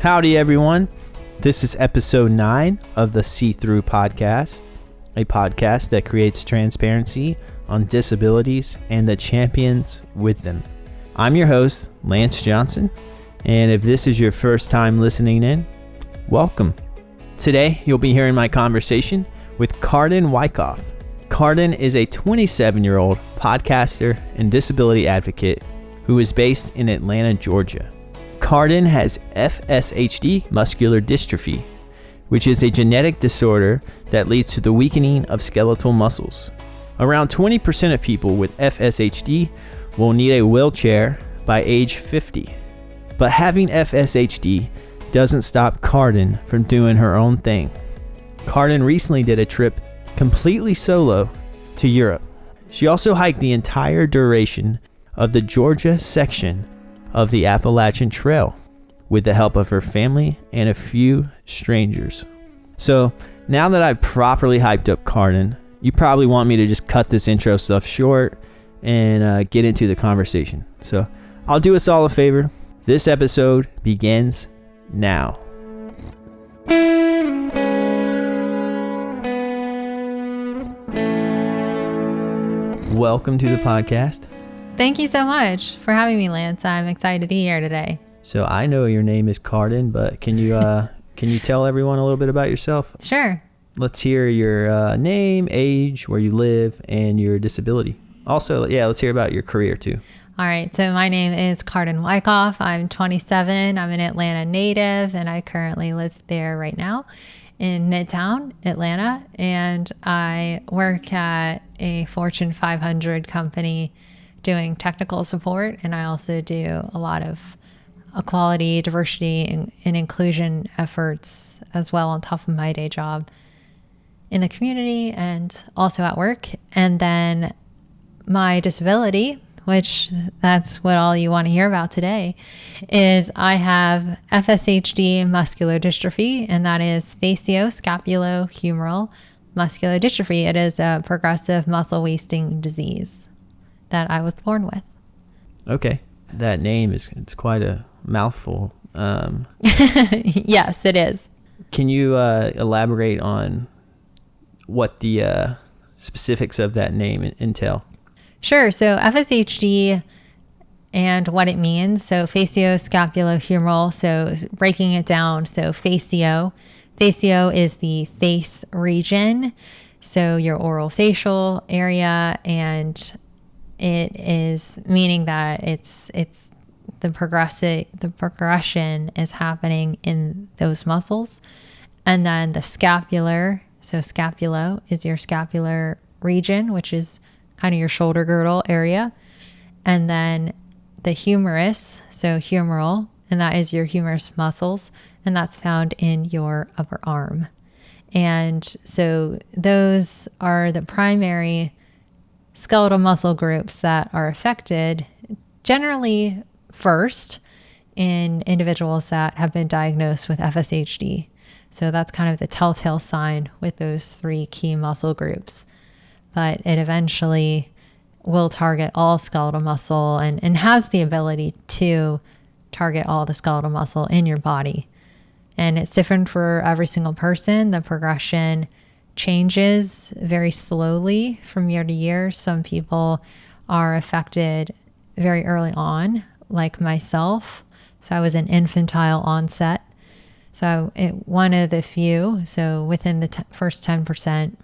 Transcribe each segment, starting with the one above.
Howdy, everyone. This is episode 9 of the See Through podcast, a podcast that creates transparency on disabilities and the champions with them. I'm your host, Lance Johnson, and if this is your first time listening in, welcome. Today, you'll be hearing my conversation with Carden Wyckoff. Carden is a 27-year-old podcaster and disability advocate who is based in Atlanta, Georgia. Carden has FSHD muscular dystrophy, which is a genetic disorder that leads to the weakening of skeletal muscles. Around 20% of people with FSHD will need a wheelchair by age 50. But having FSHD doesn't stop Carden from doing her own thing. Carden recently did a trip completely solo to Europe. She also hiked the entire duration of the Georgia section of the Appalachian Trail with the help of her family and a few strangers. So now that I've properly hyped up Carden, you probably want me to just cut this intro stuff short and get into the conversation. So I'll do us all a favor. This episode begins now. Welcome to the podcast. Thank you so much for having me, Lance. I'm excited to be here today. So I know your name is Carden, but can you tell everyone a little bit about yourself? Sure. Let's hear your name, age, where you live, and your disability. Also, let's hear about your career too. All right. So my name is Carden Wyckoff. I'm 27. I'm an Atlanta native, and I currently live there right now in Midtown, Atlanta. And I work at a Fortune 500 company doing technical support, and I also do a lot of equality, diversity, and inclusion efforts as well on top of my day job in the community and also at work. And then my disability, which that's what all you want to hear about today, is I have FSHD muscular dystrophy, and that is facioscapulohumeral muscular dystrophy. It is a progressive muscle wasting disease that I was born with. Okay. That name it's quite a mouthful. Yes, it is. Can you elaborate on what the specifics of that name entail? Sure. So FSHD and what it means. So facioscapulohumeral. So breaking it down. So facio is the face region. So your oral facial area, and it is meaning that it's the progression is happening in those muscles. And then the scapular, so scapulo is your scapular region, which is kind of your shoulder girdle area. And then the humerus, so humeral, and that is your humerus muscles, and that's found in your upper arm. And so those are the primary skeletal muscle groups that are affected generally first in individuals that have been diagnosed with FSHD. So that's kind of the telltale sign with those 3 key muscle groups. But it eventually will target all skeletal muscle and has the ability to target all the skeletal muscle in your body. And it's different for every single person. The progression changes very slowly from year to year. Some people are affected very early on, like myself. So I was an infantile onset. So one of the few, so within the first 10%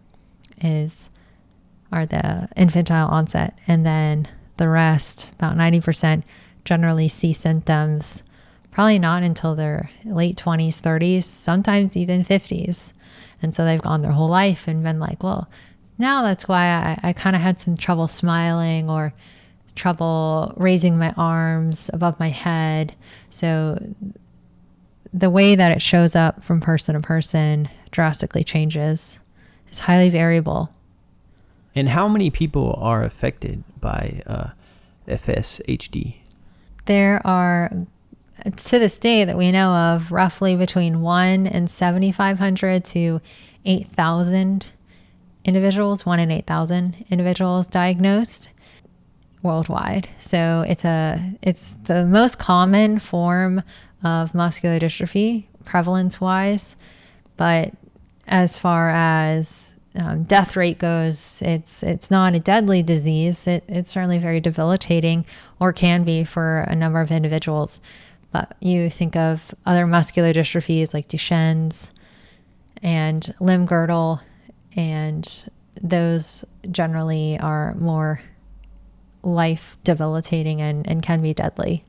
are the infantile onset. And then the rest, about 90%, generally see symptoms probably not until their late 20s, 30s, sometimes even 50s. And so they've gone their whole life and been like, well, now that's why I kind of had some trouble smiling or trouble raising my arms above my head. So the way that it shows up from person to person drastically changes. It's highly variable. And how many people are affected by FSHD? There are, to this day that we know of, roughly between 1 and 7,500 to 8,000 individuals, 1 in 8,000 individuals diagnosed. worldwide. So it's the most common form of muscular dystrophy prevalence wise, but as far as death rate goes, it's not a deadly disease. It's certainly very debilitating, or can be for a number of individuals. But you think of other muscular dystrophies like Duchenne's and limb girdle, and those generally are more life debilitating and can be deadly.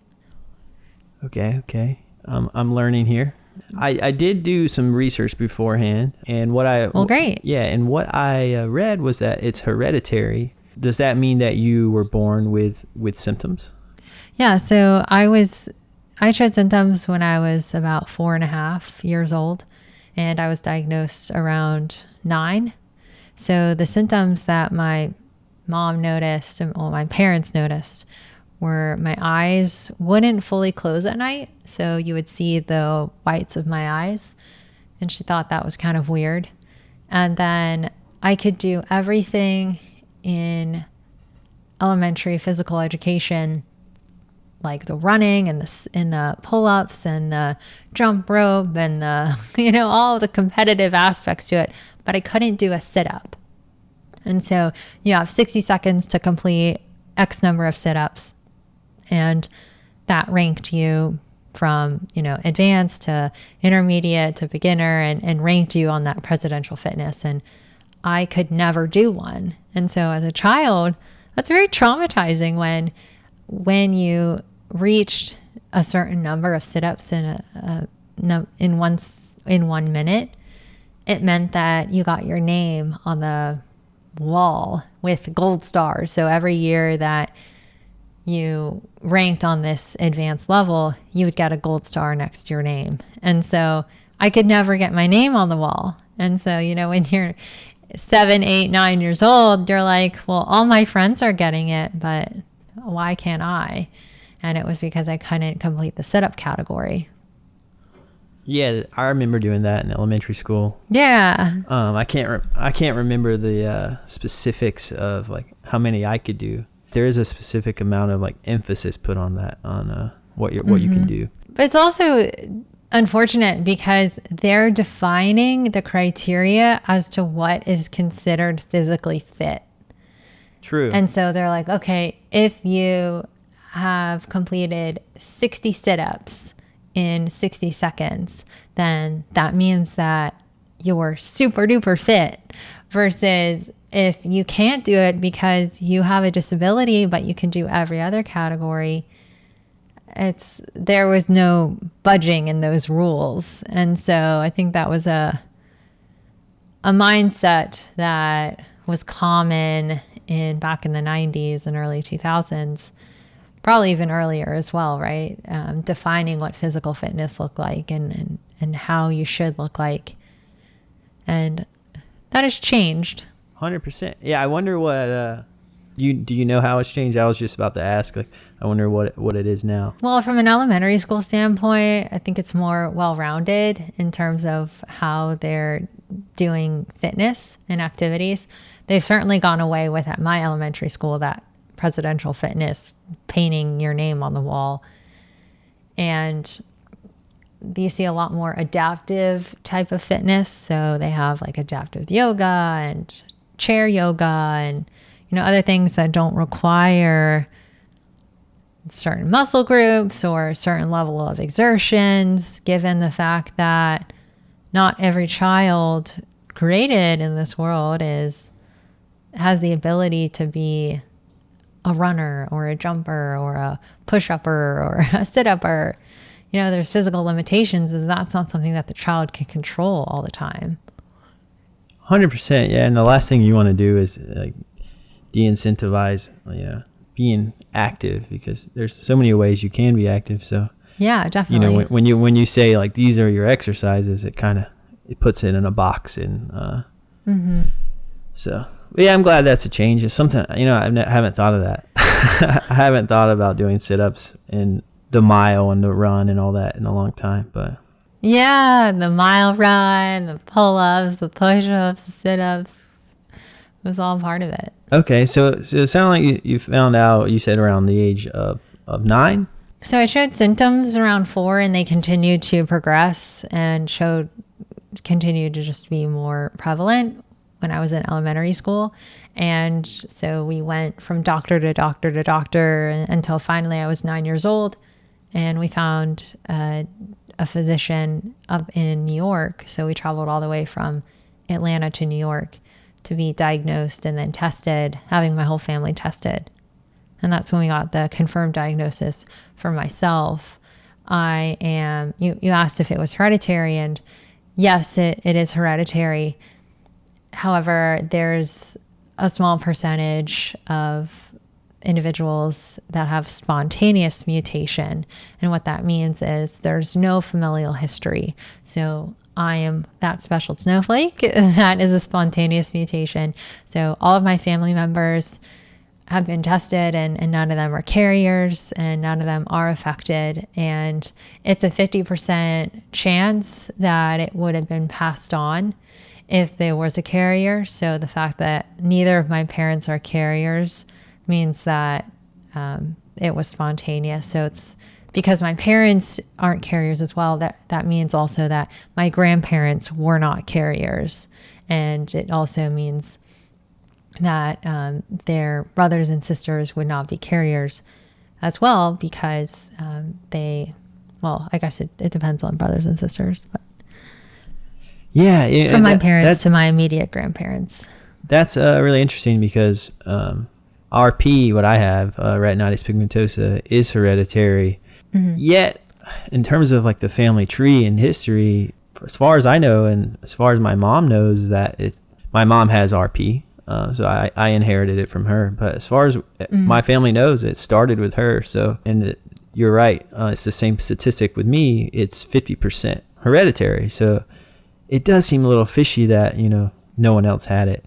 Okay. I'm learning here. I did do some research beforehand, and great. Yeah, and what I read was that it's hereditary. Does that mean that you were born with symptoms? Yeah, so I showed symptoms when I was about 4.5 years old, and I was diagnosed around 9. So the symptoms that my mom noticed, and my parents noticed, were my eyes wouldn't fully close at night. So you would see the whites of my eyes, and she thought that was kind of weird. And then I could do everything in elementary physical education, like the running and the pull-ups and the jump rope and the, all the competitive aspects to it, but I couldn't do a sit-up. And so you have 60 seconds to complete X number of sit-ups, and that ranked you from, advanced to intermediate to beginner, and ranked you on that presidential fitness. And I could never do one. And so as a child, that's very traumatizing when you reached a certain number of sit-ups in 1 minute. It meant that you got your name on the wall with gold stars. So every year that you ranked on this advanced level, you would get a gold star next to your name. And so I could never get my name on the wall. And so, when you're 7, 8, 9 years old, you're like, well, all my friends are getting it, but why can't I? And it was because I couldn't complete the sit-up category. Yeah, I remember doing that in elementary school. Yeah. I can't remember the specifics of like how many I could do. There is a specific amount of like emphasis put on that, on what you can do. But it's also unfortunate because they're defining the criteria as to what is considered physically fit. True. And so they're like, okay, if you have completed 60 sit-ups in 60 seconds, then that means that you're super duper fit, versus if you can't do it because you have a disability, but you can do every other category, there was no budging in those rules. And so I think that was a mindset that was common back in the 90s and early 2000s, probably even earlier as well, right? Defining what physical fitness looked like and how you should look like. And that has changed. 100%. Yeah, I wonder what do you know how it's changed? I was just about to ask. Like, I wonder what it is now. Well, from an elementary school standpoint, I think it's more well-rounded in terms of how they're doing fitness and activities. They've certainly gone away with, at my elementary school, that presidential fitness, painting your name on the wall. And you see a lot more adaptive type of fitness. So they have like adaptive yoga and chair yoga and, other things that don't require certain muscle groups or a certain level of exertions, given the fact that not every child created in this world has the ability to be a runner or a jumper or a push-upper or a sit-upper. There's physical limitations, and that's not something that the child can control all the time. 100%. Yeah, and the last thing you want to do is like de-incentivize being active, because there's so many ways you can be active. So yeah, definitely. when you say like these are your exercises, it puts it in a box. And so yeah, I'm glad that's a change. It's something I haven't thought of that. I haven't thought about doing sit-ups and the mile and the run and all that in a long time. But yeah, the mile run, the pull-ups, the push-ups, the sit-ups. was all part of it. Okay, so it sounded like you found out, you said around the age of 9? So I showed symptoms around 4, and they continued to progress and continued to just be more prevalent when I was in elementary school. And so we went from doctor to doctor to doctor until finally I was 9 years old, and we found a physician up in New York. So we traveled all the way from Atlanta to New York to be diagnosed and then tested, having my whole family tested. And that's when we got the confirmed diagnosis for myself. You asked if it was hereditary, and yes, it is hereditary. However, there's a small percentage of individuals that have spontaneous mutation. And what that means is there's no familial history. So I am that special snowflake. That is a spontaneous mutation. So all of my family members have been tested, and none of them are carriers, and none of them are affected. And it's a 50% chance that it would have been passed on if there was a carrier. So the fact that neither of my parents are carriers means that it was spontaneous. So it's because my parents aren't carriers as well, that means also that my grandparents were not carriers. And it also means that their brothers and sisters would not be carriers as well, because I guess it depends on brothers and sisters. But yeah, from my parents to my immediate grandparents. That's really interesting because RP, what I have, retinitis pigmentosa, is hereditary. Mm-hmm. Yet, in terms of like the family tree and history, as far as I know, and as far as my mom knows, my mom has RP. So I inherited it from her. But as far as my family knows, it started with her. So, and you're right. It's the same statistic with me. It's 50% hereditary. So it does seem a little fishy that, no one else had it.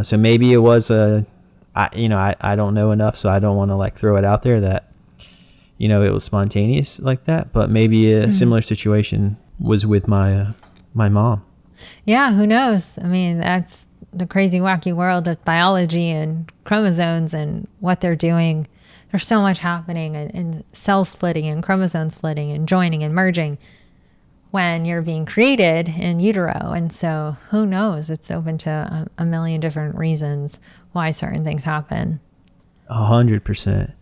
So maybe it was I don't know enough, so I don't want to like throw it out there that, it was spontaneous like that. But maybe a similar situation was with my mom. Yeah, who knows? I mean, that's the crazy, wacky world of biology and chromosomes and what they're doing. There's so much happening in cell splitting and chromosome splitting and joining and merging when you're being created in utero. And so who knows? It's open to a million different reasons why certain things happen. 100%.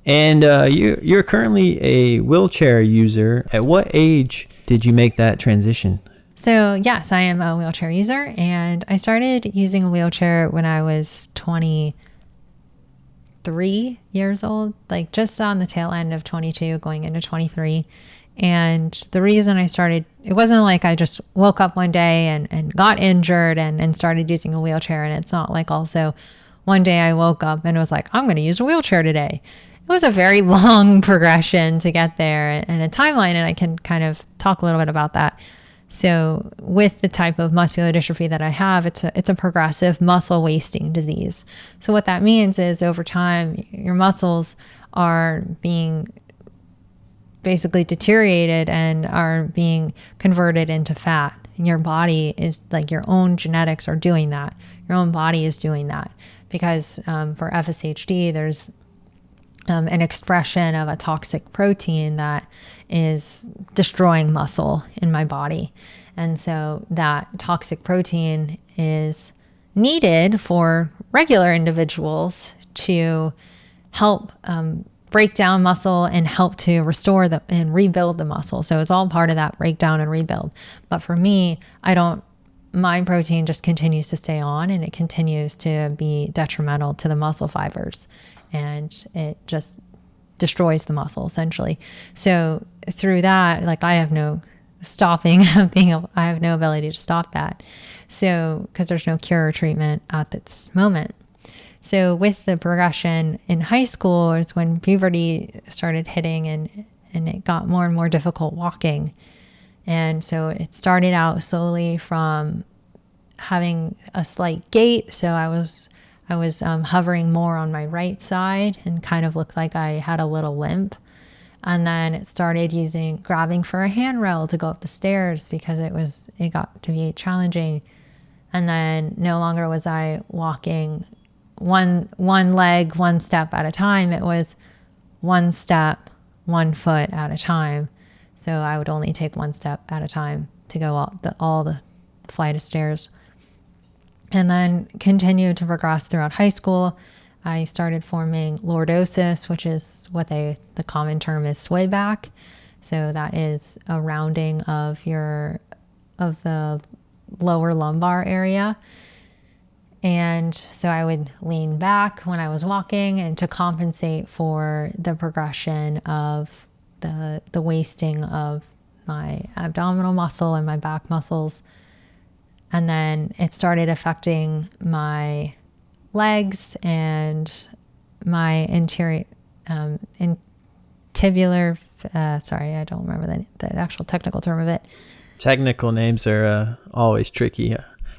And you're currently a wheelchair user. At what age did you make that transition? So yes, I am a wheelchair user, and I started using a wheelchair when I was 23 years old, like just on the tail end of 22 going into 23. And the reason I started, it wasn't like I just woke up one day and got injured and started using a wheelchair. And it's not like also one day I woke up and was like, I'm going to use a wheelchair today. It was a very long progression to get there and a timeline. And I can kind of talk a little bit about that. So with the type of muscular dystrophy that I have, it's a progressive muscle wasting disease. So what that means is over time, your muscles are being basically deteriorated and are being converted into fat. And your body is like, your own genetics are doing that. Your own body is doing that because for FSHD, there's an expression of a toxic protein that is destroying muscle in my body. And so that toxic protein is needed for regular individuals to help break down muscle and help to restore and rebuild the muscle. So it's all part of that breakdown and rebuild. But for me, my protein just continues to stay on, and it continues to be detrimental to the muscle fibers, and it just destroys the muscle essentially. So through that, like I have no stopping I have no ability to stop that. So, because there's no cure or treatment at this moment. So with the progression in high school is when puberty started hitting and it got more and more difficult walking. And so it started out slowly from having a slight gait. So I was hovering more on my right side and kind of looked like I had a little limp. And then it started grabbing for a handrail to go up the stairs because it got to be challenging And then no longer was I walking one leg, one step at a time. It was one step, 1 foot at a time. So I would only take 1 step at a time to go all the flight of stairs. And then continued to progress throughout high school. I started forming lordosis, which is what the common term is sway back. So that is a rounding of the lower lumbar area. And so I would lean back when I was walking, and to compensate for the progression of the wasting of my abdominal muscle and my back muscles. And then it started affecting my legs and my interior, tibular, sorry, I don't remember the actual technical term of it. Technical names are always tricky.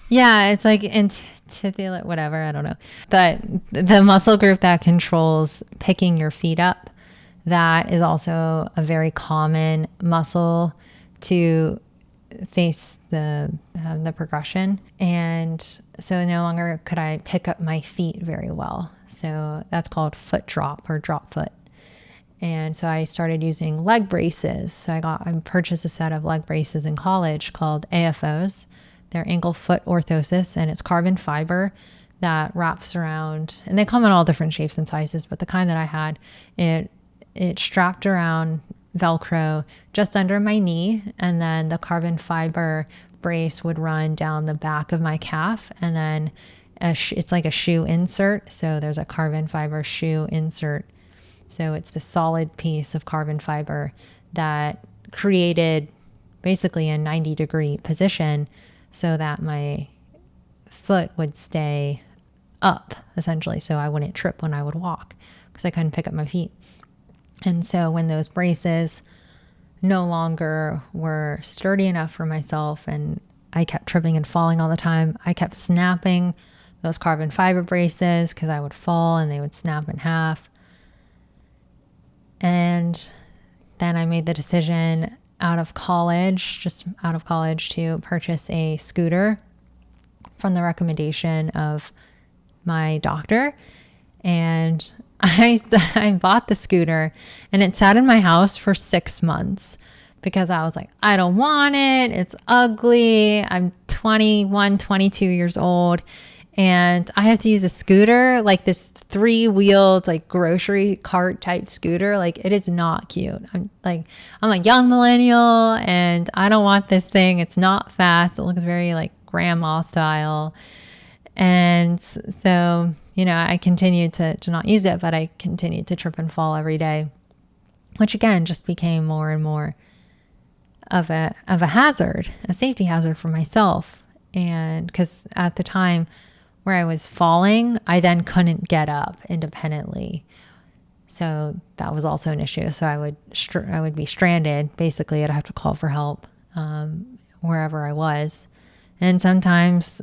Yeah, it's like tibular, whatever, I don't know. But the muscle group that controls picking your feet up, that is also a very common muscle to face the progression. And so no longer could I pick up my feet very well. So that's called foot drop or drop foot. And so I started using leg braces. So I purchased a set of leg braces in college called AFOs. They're ankle foot orthosis, and it's carbon fiber that wraps around, and they come in all different shapes and sizes, but the kind that I had, it strapped around Velcro just under my knee, and then the carbon fiber brace would run down the back of my calf, and then it's like a shoe insert. So there's a carbon fiber shoe insert. So it's the solid piece of carbon fiber that created basically a 90-degree position so that my foot would stay up, essentially, so I wouldn't trip when I would walk because I couldn't pick up my feet. And so when those braces no longer were sturdy enough for myself and I kept tripping and falling all the time, I kept snapping those carbon fiber braces because I would fall and they would snap in half. And then I made the decision out of college to purchase a scooter from the recommendation of my doctor. And I bought the scooter, and it sat in my house for 6 months because I was like, I don't want it. It's ugly. I'm 21, 22 years old. And I have to use a scooter, like this 3-wheeled, like grocery cart type scooter. Like, it is not cute. I'm a young millennial and I don't want this thing. It's not fast. It looks very like grandma style. And so, I continued to not use it, but I continued to trip and fall every day, which again, just became more and more of a hazard, a safety hazard for myself. And because at the time where I was falling, I then couldn't get up independently. So that was also an issue. So I would be stranded. Basically, I'd have to call for help wherever I was. And sometimes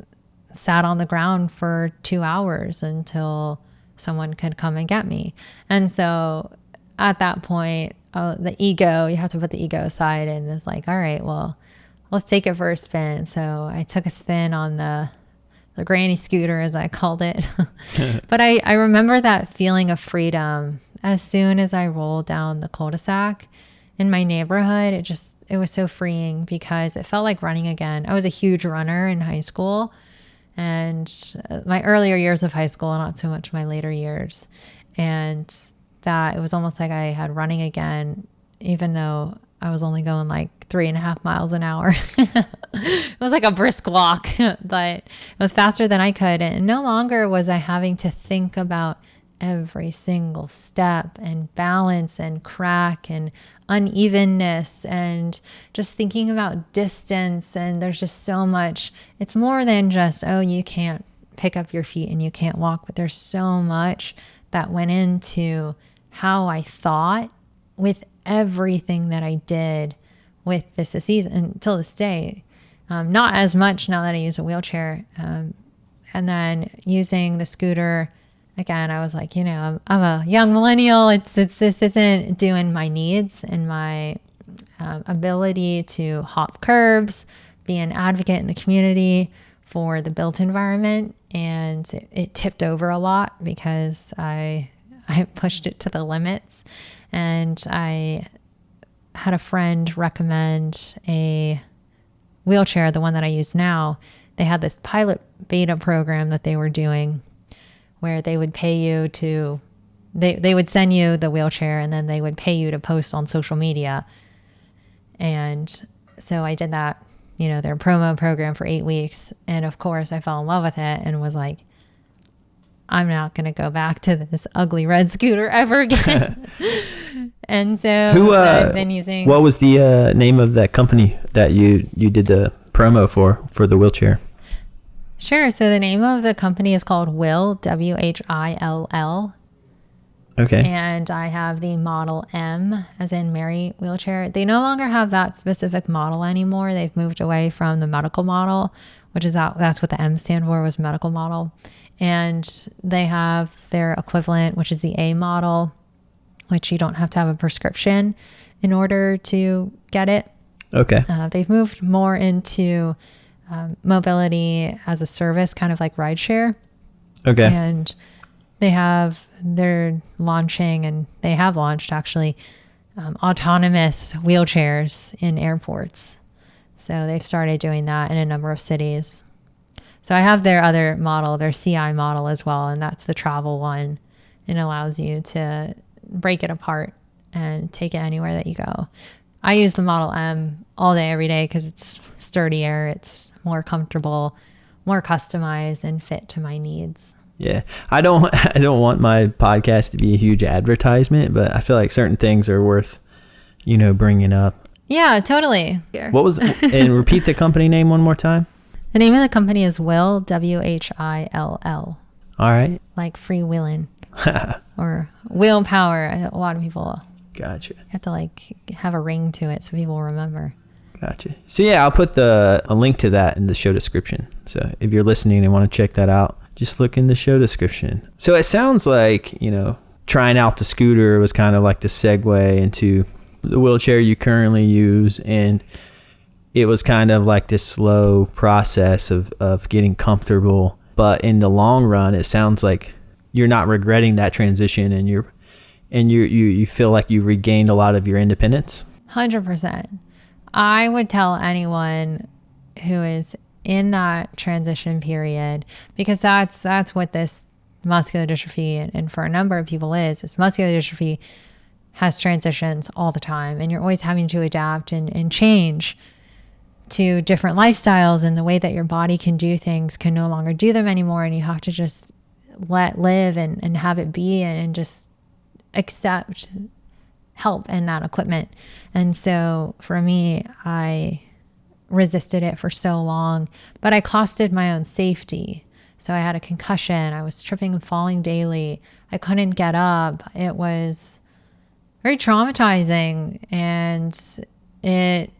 sat on the ground for 2 hours until someone could come and get me. And so at that point, the ego, you have to put the ego aside, and it's like, all right, well, let's take it for a spin. So I took a spin on the granny scooter, as I called it. But I remember that feeling of freedom as soon as I rolled down the cul-de-sac in my neighborhood. It was so freeing because it felt like running again. I was a huge runner in high school, and my earlier years of high school, not so much my later years. And that it was almost like I had running again, even though I was only going like 3.5 miles an hour. It was like a brisk walk, but it was faster than I could. And no longer was I having to think about every single step and balance and crack and unevenness and just thinking about distance. And there's just so much. It's more than just, oh, you can't pick up your feet and you can't walk, but there's so much that went into how I thought with everything that I did with this disease until this day. Not as much now that I use a wheelchair. And then using the scooter, again, I was like, I'm a young millennial. This isn't doing my needs and my ability to hop curbs, be an advocate in the community for the built environment, and it tipped over a lot because I pushed it to the limits. And I had a friend recommend a wheelchair, the one that I use now. They had this pilot beta program that they were doing where they would pay you to, they would send you the wheelchair and then they would pay you to post on social media. And so I did that, their promo program for 8 weeks. And of course I fell in love with it and was like, I'm not going to go back to this ugly red scooter ever again. And so I've been using. What was the name of that company that you did the promo for the wheelchair? Sure. So the name of the company is called Will, WHILL. Okay. And I have the Model M, as in Mary wheelchair. They no longer have that specific model anymore. They've moved away from the medical model, which is that's what the M stand for, was medical model. And they have their equivalent, which is the A model, which you don't have to have a prescription in order to get it. Okay. They've moved more into mobility as a service, kind of like rideshare. Okay. And they're launching, and they have launched actually, autonomous wheelchairs in airports. So they've started doing that in a number of cities. So I have their other model, their CI model as well, and that's the travel one. It allows you to break it apart and take it anywhere that you go. I use the Model M all day, every day, because it's sturdier, it's more comfortable, more customized, and fit to my needs. Yeah, I don't want my podcast to be a huge advertisement, but I feel like certain things are worth, bringing up. Yeah, totally. What was, and repeat the company name one more time? The name of the company is Will, WHILL. All right. Like freewheelin or willpower. A lot of people Gotcha. have to have a ring to it so people remember. Gotcha. So yeah, I'll put a link to that in the show description. So if you're listening and want to check that out, just look in the show description. So it sounds like, trying out the scooter was kind of like the segue into the wheelchair you currently use, and it was kind of like this slow process of getting comfortable. But in the long run, it sounds like you're not regretting that transition, and you feel like you regained a lot of your independence. 100%. I would tell anyone who is in that transition period, because that's what this muscular dystrophy and for a number of people is muscular dystrophy has transitions all the time, and you're always having to adapt and change to different lifestyles, and the way that your body can do things can no longer do them anymore, and you have to just live and have it be, and just accept help in that equipment. And so for me, I resisted it for so long, but I costed my own safety. So I had a concussion. I was tripping and falling daily. I couldn't get up. It was very traumatizing, and it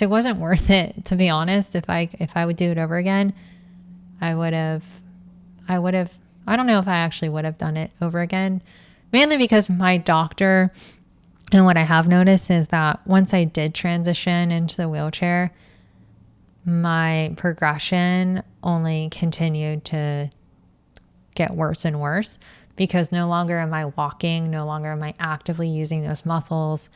wasn't worth it, to be honest. If I would do it over again, I don't know if I actually would have done it over again, mainly because my doctor, and what I have noticed is that once I did transition into the wheelchair, my progression only continued to get worse and worse, because no longer am I walking, no longer am I actively using those muscles.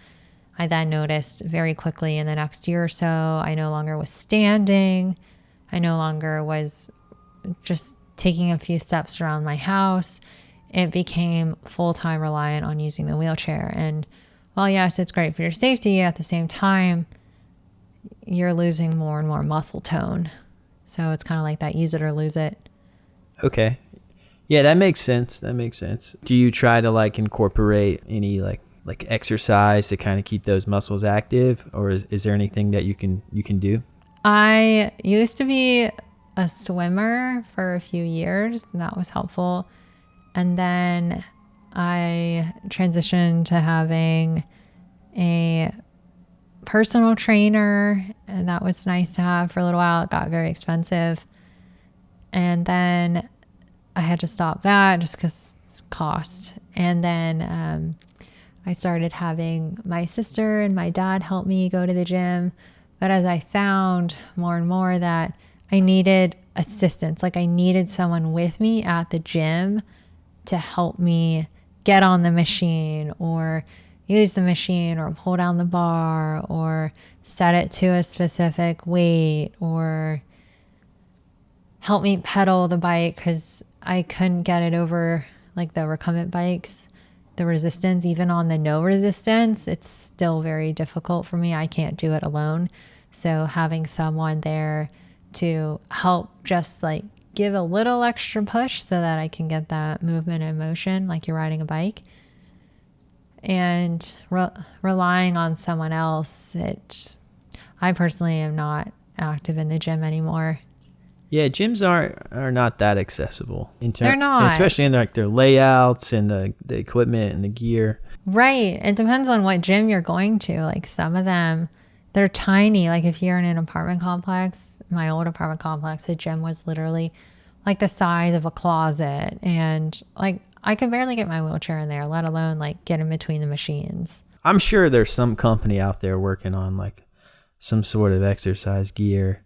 I then noticed very quickly in the next year or so, I no longer was standing. I no longer was just taking a few steps around my house. It became full-time reliant on using the wheelchair. And while yes, it's great for your safety, at the same time, you're losing more and more muscle tone. So it's kind of like that use it or lose it. Okay. Yeah, that makes sense. Do you try to incorporate any like exercise to kind of keep those muscles active, or is there anything that you can do? I used to be a swimmer for a few years, and that was helpful. And then I transitioned to having a personal trainer, and that was nice to have for a little while. It got very expensive, and then I had to stop that just because cost. And then I started having my sister and my dad help me go to the gym. But as I found more and more that I needed assistance. Like I needed someone with me at the gym to help me get on the machine or use the machine or pull down the bar or set it to a specific weight or help me pedal the bike because I couldn't get it over like the recumbent bikes, the resistance, even on the no resistance, it's still very difficult for me. I can't do it alone. So having someone there to help just like give a little extra push so that I can get that movement and motion like you're riding a bike. And relying on someone else, I personally am not active in the gym anymore. Yeah, gyms are not that accessible. They're not. Especially in like their layouts and the equipment and the gear. Right. It depends on what gym you're going to. Like some of them, they're tiny. Like if you're in an apartment complex, my old apartment complex, the gym was literally like the size of a closet. And like I could barely get my wheelchair in there, let alone like get in between the machines. I'm sure there's some company out there working on like some sort of exercise gear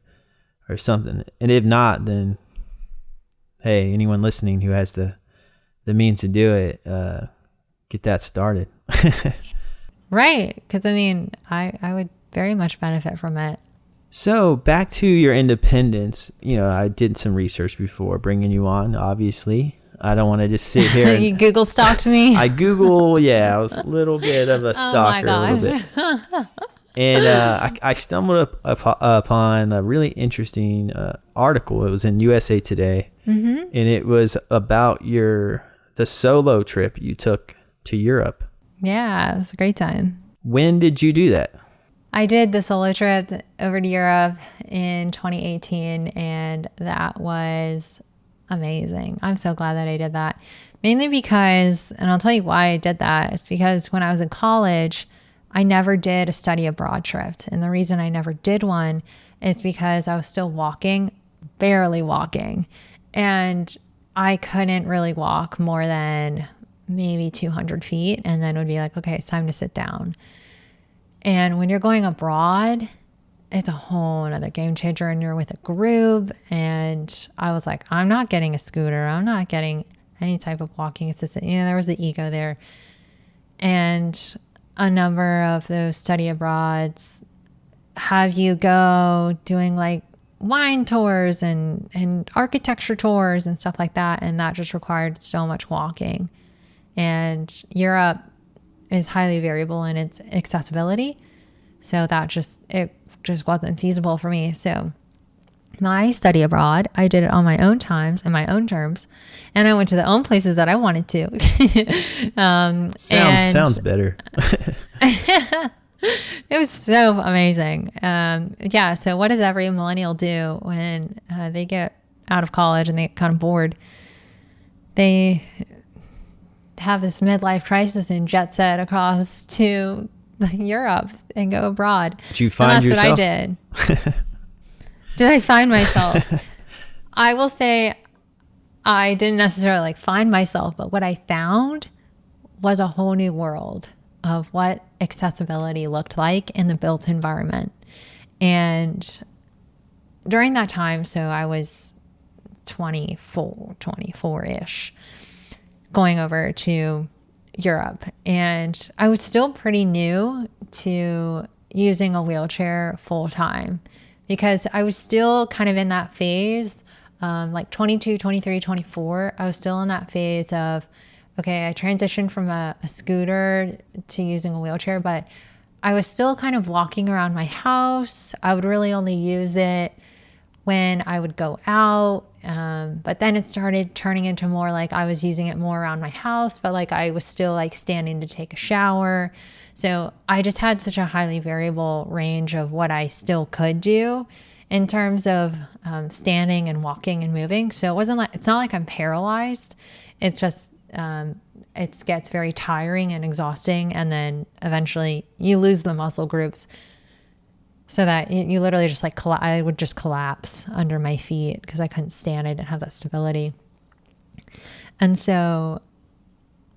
or something. And if not, then hey, anyone listening who has the means to do it, get that started. Right. Because I mean, I would very much benefit from it. So back to your independence, I did some research before bringing you on, obviously. I don't want to just sit here. You Google stalked me? I I was a little bit of a stalker, a little bit. And I stumbled upon a really interesting article. It was in USA Today, and it was about the solo trip you took to Europe. Yeah, it was a great time. When did you do that? I did the solo trip over to Europe in 2018, and that was amazing. I'm so glad that I did that. Mainly because, and I'll tell you why I did that, it's because when I was in college, I never did a study abroad trip. And the reason I never did one is because I was still walking, barely walking. And I couldn't really walk more than maybe 200 feet. And then it would be like, okay, it's time to sit down. And when you're going abroad, it's a whole another game changer and you're with a group. And I was like, I'm not getting a scooter. I'm not getting any type of walking assistant. There was the ego there. And a number of those study abroads have you go doing like wine tours and architecture tours and stuff like that. And that just required so much walking. And Europe is highly variable in its accessibility. So it just wasn't feasible for me. So my study abroad, I did it on my own times and my own terms. And I went to the own places that I wanted to. Sounds better. It was so amazing. So what does every millennial do when they get out of college and they get kind of bored? They have this midlife crisis and jet set across to Europe and go abroad. Did you find yourself? That's what I did. Did I find myself? I will say I didn't necessarily find myself, but what I found was a whole new world of what accessibility looked like in the built environment. And during that time, so I was 24-ish, going over to Europe. And I was still pretty new to using a wheelchair full time because I was still kind of in that phase, like 22, 23, 24. I was still in that phase of, okay, I transitioned from a scooter to using a wheelchair, but I was still kind of walking around my house. I would really only use it when I would go out. But then it started turning into more like I was using it more around my house, but like I was still like standing to take a shower. So I just had such a highly variable range of what I still could do in terms of standing and walking and moving. So it's not like I'm paralyzed. It's just, it gets very tiring and exhausting. And then eventually you lose the muscle groups so that you literally just like, I would just collapse under my feet because I couldn't stand. I didn't have that stability. And so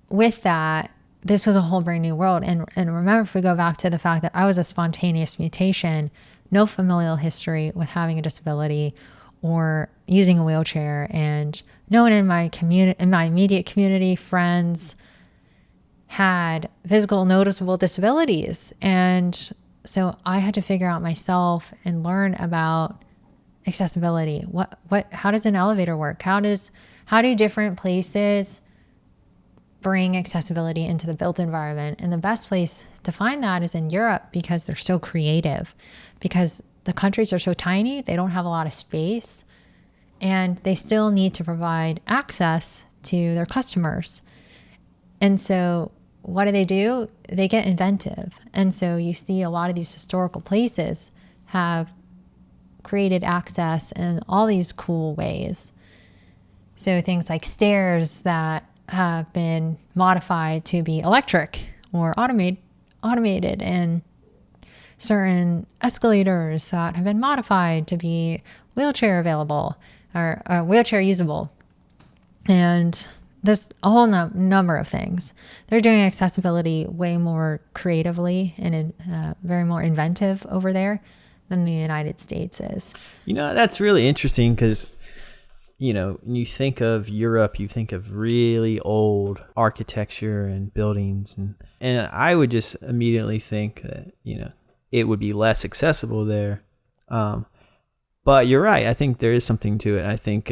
with that, this was a whole brand new world. And remember, if we go back to the fact that I was a spontaneous mutation, no familial history with having a disability or using a wheelchair, and no one in my community, in my immediate community, friends, had physical noticeable disabilities. And so I had to figure out myself and learn about accessibility. How does an elevator work? How do different places bring accessibility into the built environment? And the best place to find that is in Europe, because they're so creative, because the countries are so tiny, they don't have a lot of space, and they still need to provide access to their customers. And so what do? They get inventive. And so you see a lot of these historical places have created access in all these cool ways. So things like stairs that have been modified to be electric or automated, and certain escalators that have been modified to be wheelchair available or wheelchair usable. And there's a whole number of things. They're doing accessibility way more creatively and very more inventive over there than the United States is. That's really interesting because, when you think of Europe, you think of really old architecture and buildings. And I would just immediately think that, it would be less accessible there. But you're right. I think there is something to it. I think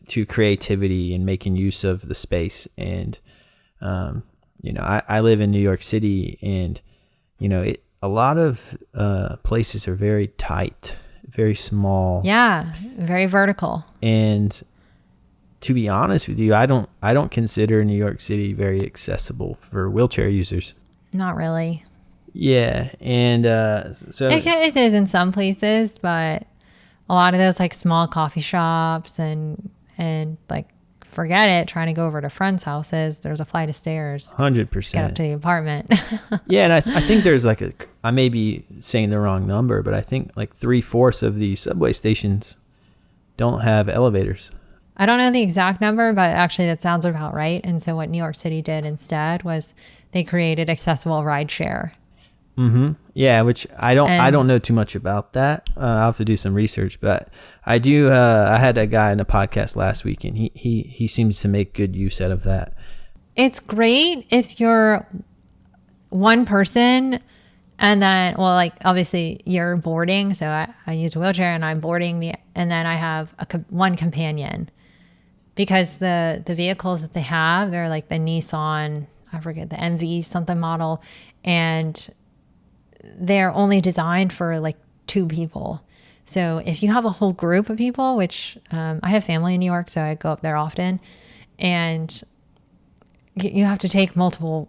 to creativity and making use of the space. And, I live in New York City, and, a lot of places are very tight, very small. Yeah, very vertical. And to be honest with you, I don't consider New York City very accessible for wheelchair users. Not really. Yeah, and so it is in some places, but a lot of those like small coffee shops and like, forget it, trying to go over to friends' houses, there's a flight of stairs. 100%. Get up to the apartment. Yeah, and I think there's I may be saying the wrong number, but I think like 3/4 of the subway stations don't have elevators. I don't know the exact number, but actually that sounds about right. And so what New York City did instead was they created accessible rideshare. Mm-hmm. Yeah, which I don't know too much about that. I'll have to do some research, but I do. I had a guy in a podcast last week, and he seems to make good use out of that. It's great if you're one person, and then, well, like obviously you're boarding. So I use a wheelchair, and I'm boarding and then I have one companion, because the vehicles that they have, they're like the Nissan, I forget the MV something model, and they're only designed for like 2 people. So if you have a whole group of people, which I have family in New York, so I go up there often, and you have to take multiple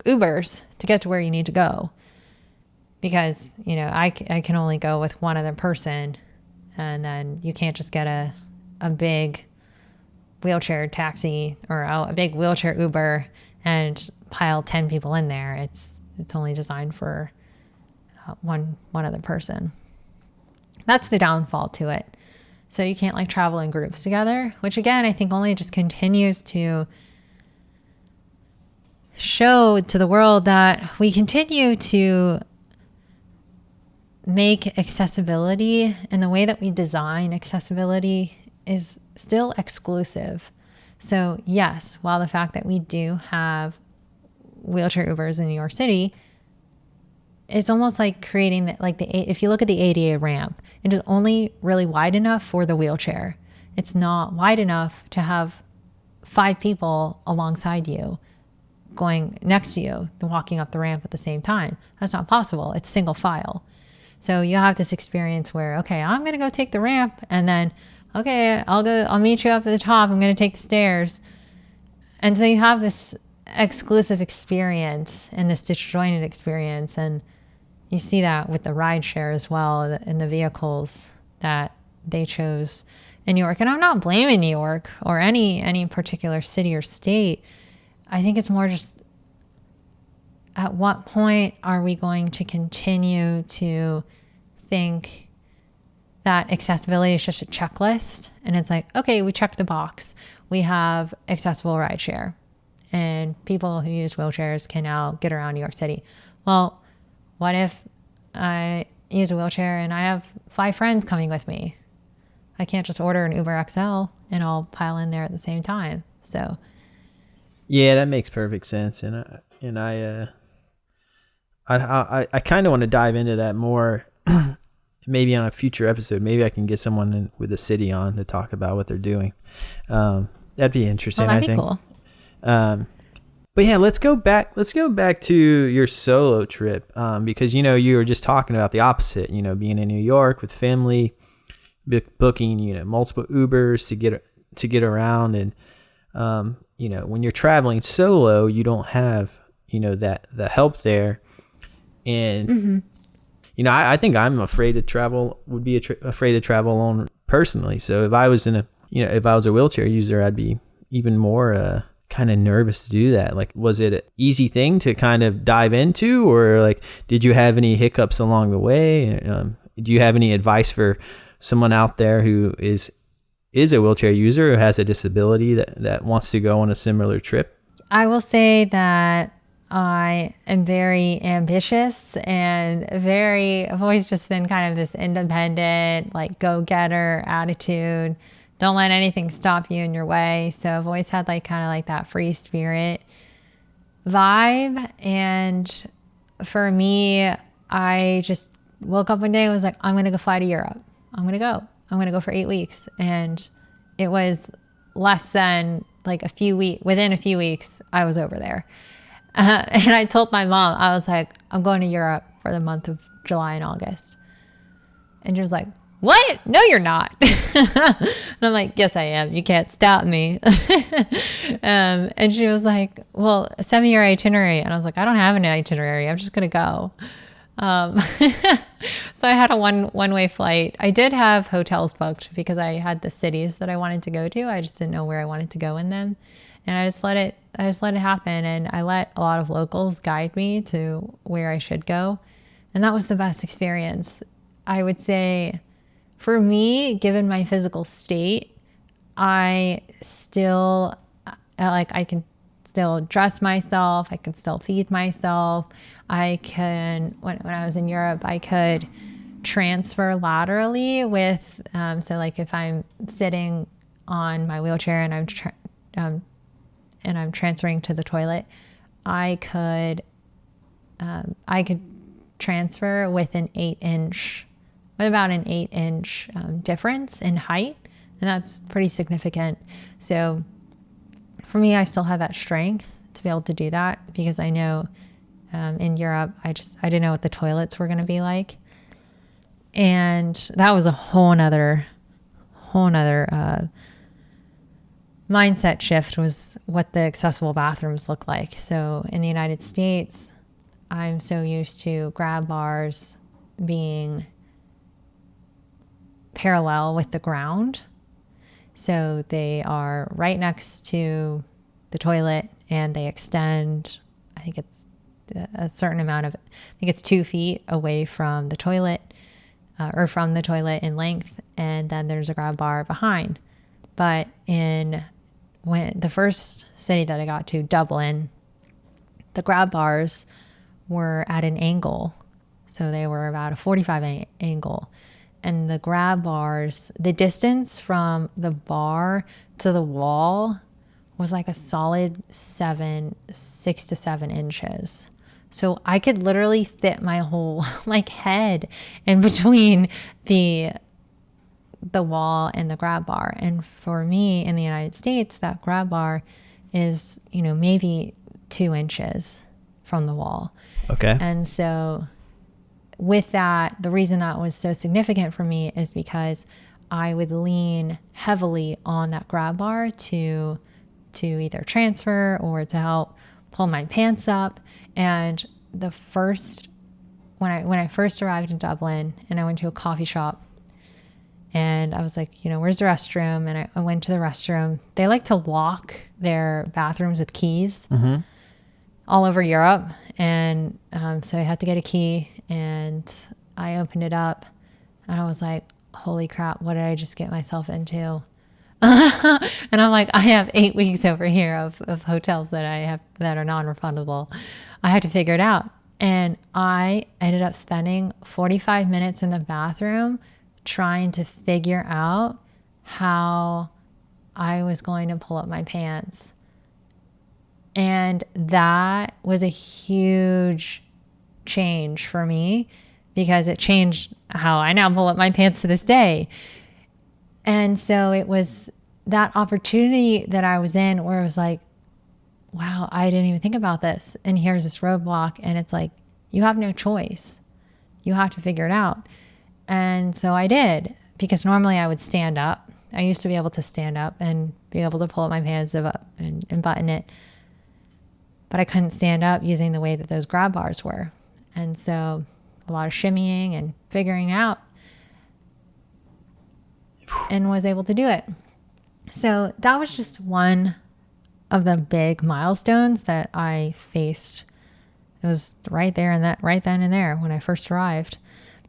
Ubers to get to where you need to go, because I can only go with one other person, and then you can't just get a big wheelchair taxi or a big wheelchair Uber and pile 10 people in there. It's only designed for one other person. That's the downfall to it. So you can't like travel in groups together, which again, I think only just continues to show to the world that we continue to make accessibility, and the way that we design accessibility is still exclusive. So yes, while the fact that we do have wheelchair Ubers in New York City, it's almost like creating if you look at the ADA ramp, it is only really wide enough for the wheelchair. It's not wide enough to have 5 people alongside you going next to you, walking up the ramp at the same time. That's not possible. It's single file. So you have this experience where, okay, I'm going to go take the ramp, and then, okay, I'll meet you up at the top. I'm going to take the stairs. And so you have this exclusive experience and this disjointed experience. And you see that with the rideshare as well, in the vehicles that they chose in New York. And I'm not blaming New York or any particular city or state. I think it's more just, at what point are we going to continue to think that accessibility is just a checklist? And it's like, okay, we checked the box. We have accessible rideshare, and people who use wheelchairs can now get around New York City. Well, what if I use a wheelchair and I have 5 friends coming with me? I can't just order an Uber XL and I'll pile in there at the same time. So yeah, that makes perfect sense. And I kind of want to dive into that more. Maybe on a future episode. Maybe I can get someone with the city on to talk about what they're doing. That'd be interesting. that'd I be think. cool. But yeah, let's go back to your solo trip, because you were just talking about the opposite. Being in New York with family, booking multiple Ubers to get around, and when you're traveling solo, you don't have that the help there, and. Mm-hmm. I think I'm afraid to travel. Would be afraid to travel alone personally. So if I was if I was a wheelchair user, I'd be even more kind of nervous to do that. Like, was it an easy thing to kind of dive into, or like, did you have any hiccups along the way? Do you have any advice for someone out there who is a wheelchair user or has a disability that wants to go on a similar trip? I will say that I am very ambitious and I've always just been kind of this independent, like go-getter attitude. Don't let anything stop you in your way. So I've always had kind of that free spirit vibe. And for me, I just woke up one day and was like, I'm going to go fly to Europe. I'm going to go for 8 weeks. And it was less than within a few weeks, I was over there. And I told my mom, I was like, I'm going to Europe for the month of July and August. And she was like, what? No, you're not. And I'm like, yes, I am. You can't stop me. And she was like, well, send me your itinerary. And I was like, I don't have an itinerary. I'm just going to go. So I had a one-way flight. I did have hotels booked because I had the cities that I wanted to go to. I just didn't know where I wanted to go in them. And I just let it happen. And I let a lot of locals guide me to where I should go. And that was the best experience. I would say for me, given my physical state, I still, I can still dress myself. I can still feed myself. I can, when I was in Europe, I could transfer laterally with, if I'm sitting on my wheelchair and I'm transferring to the toilet, I could transfer with about an 8-inch difference in height, and that's pretty significant. So for me, I still had that strength to be able to do that because I know in Europe, I didn't know what the toilets were going to be like, and that was a whole nother mindset shift was what the accessible bathrooms look like. So in the United States, I'm so used to grab bars being parallel with the ground. So they are right next to the toilet and they extend, I think it's a certain amount of, I think it's 2 feet away from the toilet or from the toilet in length. And then there's a grab bar behind. But when the first city that I got to, Dublin, the grab bars were at an angle. So they were about a 45 angle. And the grab bars, the distance from the bar to the wall was like a solid 6 to 7 inches. So I could literally fit my whole head in between the wall and the grab bar. And for me in the United States, that grab bar is, maybe 2 inches from the wall. Okay. And so with that, the reason that was so significant for me is because I would lean heavily on that grab bar to either transfer or to help pull my pants up. And when I first arrived in Dublin and I went to a coffee shop and I was like, where's the restroom? And I went to the restroom. They like to lock their bathrooms with keys all over Europe. And so I had to get a key and I opened it up and I was like, holy crap, what did I just get myself into? And I'm like, I have 8 weeks over here of hotels that I have that are non-refundable. I had to figure it out. And I ended up spending 45 minutes in the bathroom trying to figure out how I was going to pull up my pants. And that was a huge change for me because it changed how I now pull up my pants to this day. And so it was that opportunity that I was in where it was like, wow, I didn't even think about this. And here's this roadblock. And it's like, you have no choice. You have to figure it out. And so I did, because normally I would stand up. I used to be able to stand up and be able to pull up my pants up and button it. But I couldn't stand up using the way that those grab bars were. And so a lot of shimmying and figuring out, and was able to do it. So that was just one of the big milestones that I faced. It was right there and right then and there when I first arrived.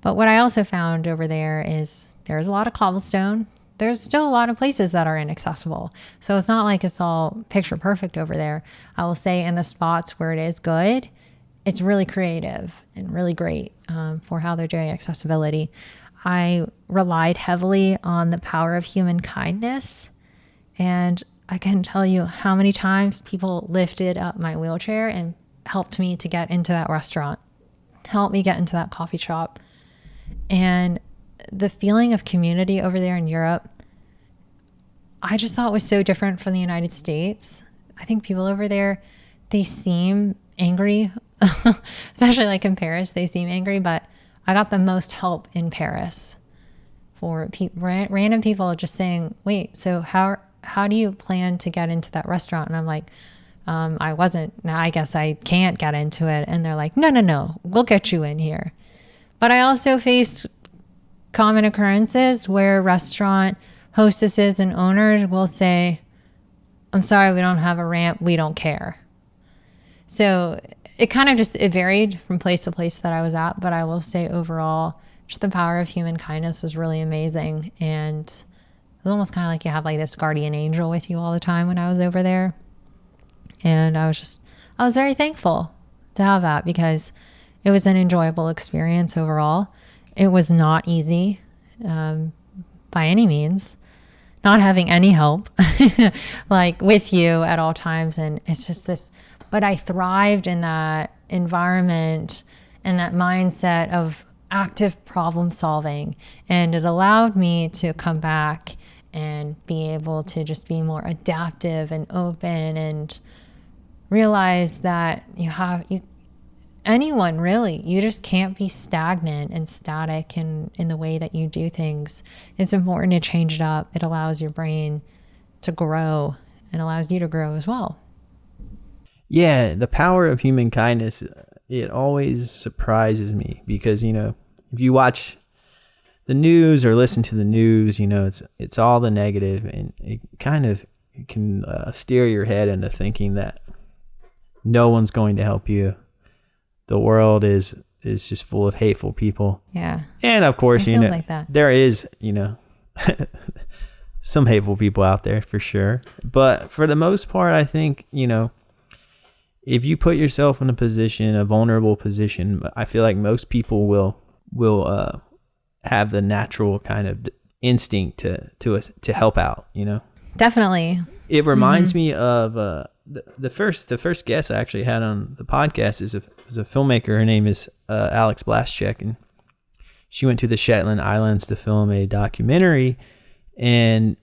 But what I also found over there is there's a lot of cobblestone. There's still a lot of places that are inaccessible. So it's not like it's all picture perfect over there. I will say in the spots where it is good, it's really creative and really great for how they're doing accessibility. I relied heavily on the power of human kindness. And I can tell you how many times people lifted up my wheelchair and helped me to get into that restaurant, to help me get into that coffee shop. And the feeling of community over there in Europe, I just thought was so different from the United States. I think people over there, they seem angry, especially like in Paris, they seem angry, but I got the most help in Paris for random people just saying, wait, so how do you plan to get into that restaurant? And I'm like, now I guess I can't get into it. And they're like, no, we'll get you in here. But I also faced common occurrences where restaurant hostesses and owners will say, I'm sorry, we don't have a ramp. We don't care. So it kind of it varied from place to place that I was at. But I will say overall, just the power of human kindness was really amazing. And it was almost kind of like you have like this guardian angel with you all the time when I was over there. And I was very thankful to have that because it was an enjoyable experience overall. It was not easy by any means, not having any help like with you at all times. And it's just this, but I thrived in that environment and that mindset of active problem solving. And it allowed me to come back and be able to just be more adaptive and open and realize that anyone really, you just can't be stagnant and static in the way that you do things. It's important to change it up. It allows your brain to grow and allows you to grow as well. Yeah, the power of human kindness, it always surprises me because, if you watch the news or listen to the news, it's all the negative, and it can steer your head into thinking that no one's going to help you. The world is just full of hateful people. Yeah. And of course, like that. There is, some hateful people out there for sure. But for the most part, I think, if you put yourself in a vulnerable position, I feel like most people will have the natural kind of instinct to help out, Definitely. It reminds me of the first guest I actually had on the podcast is a filmmaker. Her name is Alex Blaschek, and she went to the Shetland Islands to film a documentary, and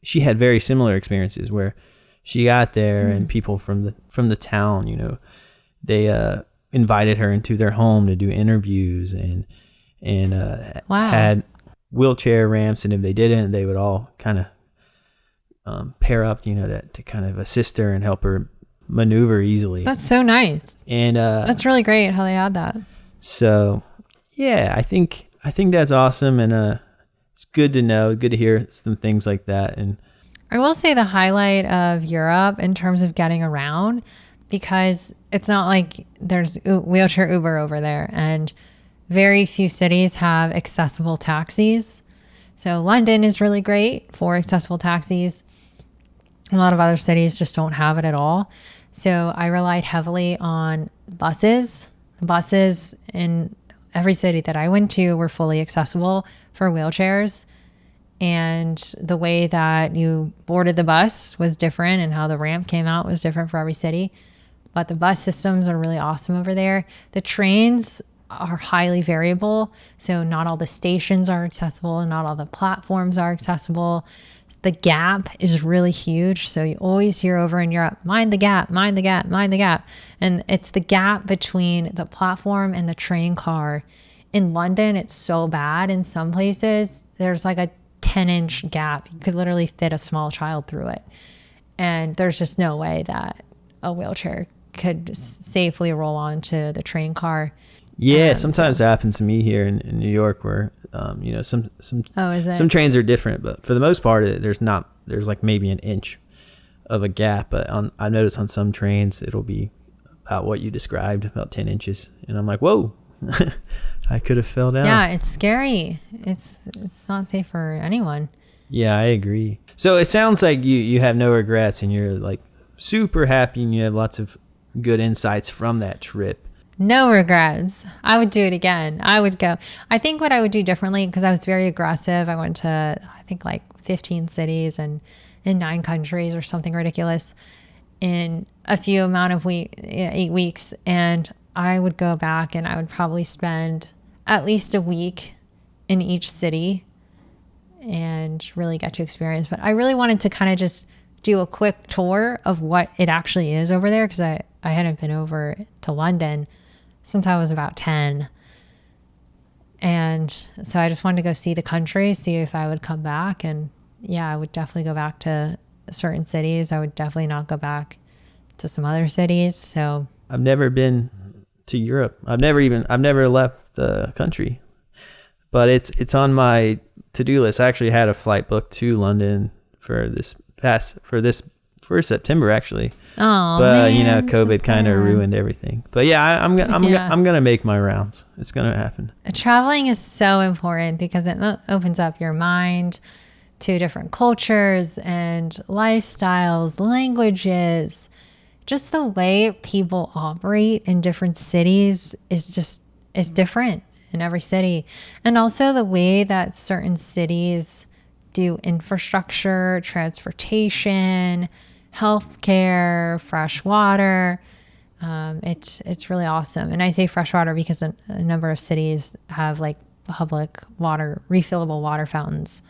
she had very similar experiences where she got there and people from the town, they invited her into their home to do interviews and had wheelchair ramps, and if they didn't, they would all kind of pair up, to kind of assist her and help her maneuver easily. That's so nice. And that's really great how they had that. So yeah, I think that's awesome, and it's good to know, good to hear some things like that. And I will say the highlight of Europe in terms of getting around, because it's not like there's wheelchair Uber over there, and very few cities have accessible taxis. So London is really great for accessible taxis. A lot of other cities just don't have it at all. So I relied heavily on buses. The buses in every city that I went to were fully accessible for wheelchairs. and the way that you boarded the bus was different, and how the ramp came out was different for every city. But the bus systems are really awesome over there. The trains are highly variable, so not all the stations are accessible, and not all the platforms are accessible. The gap is really huge, so you always hear over in Europe, mind the gap, mind the gap, mind the gap. And it's the gap between the platform and the train car. In London, it's so bad. In some places, there's like a 10-inch gap. You could literally fit a small child through it. And there's just no way that a wheelchair could safely roll onto the train car. Yeah, sometimes it happens to me here in New York, where some trains are different, but for the most part, there's like maybe an inch of a gap. But I noticed on some trains it'll be about what you described, about 10 inches, and I'm like, whoa, I could have fell down. Yeah, it's scary. It's not safe for anyone. Yeah, I agree. So it sounds like you have no regrets, and you're like super happy, and you have lots of good insights from that trip. No regrets. I would do it again. I would go. I think what I would do differently, because I was very aggressive. I went to, I think, like 15 cities and in 9 countries or something ridiculous in a few amount of 8 weeks. And I would go back and I would probably spend at least a week in each city and really get to experience. But I really wanted to kind of just do a quick tour of what it actually is over there, because I hadn't been over to London since I was about 10. And so I just wanted to go see the country, see if I would come back. And yeah, I would definitely go back to certain cities. I would definitely not go back to some other cities. So I've never been to Europe. I've never left the country, but it's on my to-do list. I actually had a flight booked to London for September, actually. Oh, but man, COVID kind of ruined everything. But yeah, I'm gonna make my rounds. It's gonna happen. Traveling is so important because it opens up your mind to different cultures and lifestyles, languages. Just the way people operate in different cities is different in every city. And also the way that certain cities do infrastructure, transportation, healthcare, fresh water. It's really awesome. And I say fresh water because a number of cities have like public water, refillable water fountains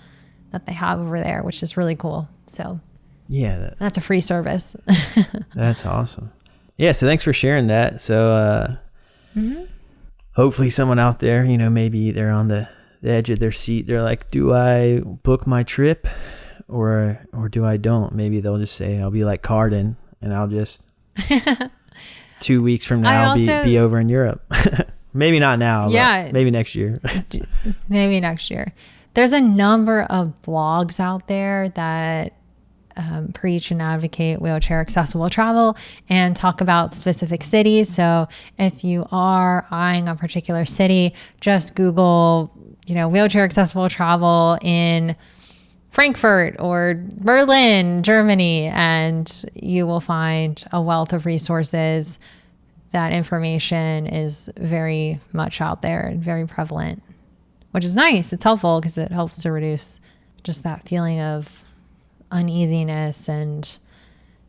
that they have over there, which is really cool. So yeah, that's a free service. That's awesome. Yeah, so thanks for sharing that. So hopefully someone out there, maybe they're on the edge of their seat. They're like, do I book my trip or do I don't? Maybe they'll just say, I'll be like Carden, and I'll just 2 weeks from now be over in Europe. Maybe not now, but maybe next year. Maybe next year. There's a number of blogs out there that preach and advocate wheelchair accessible travel and talk about specific cities. So if you are eyeing a particular city, just Google, wheelchair accessible travel in Frankfurt or Berlin, Germany, and you will find a wealth of resources. That information is very much out there and very prevalent, which is nice. It's helpful because it helps to reduce just that feeling of uneasiness and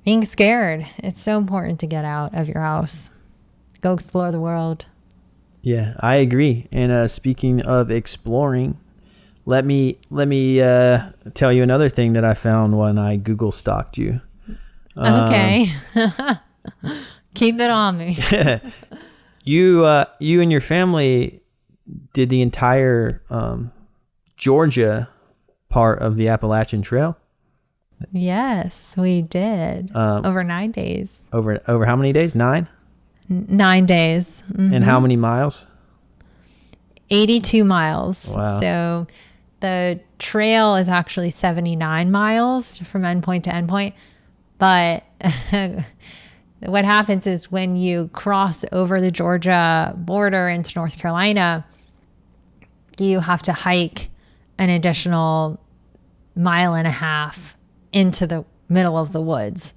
being scared. It's so important to get out of your house, go explore the world. Yeah, I agree. And speaking of exploring, let me tell you another thing that I found when I Google stalked you. Okay. Keep it on me. You and your family did the entire Georgia part of the Appalachian Trail. Yes, we did. Over 9 days. Over how many days? 9? 9 days. Mm-hmm. And how many miles? 82 miles. Wow. So the trail is actually 79 miles from endpoint to endpoint. But what happens is when you cross over the Georgia border into North Carolina, you have to hike an additional 1.5 miles into the middle of the woods.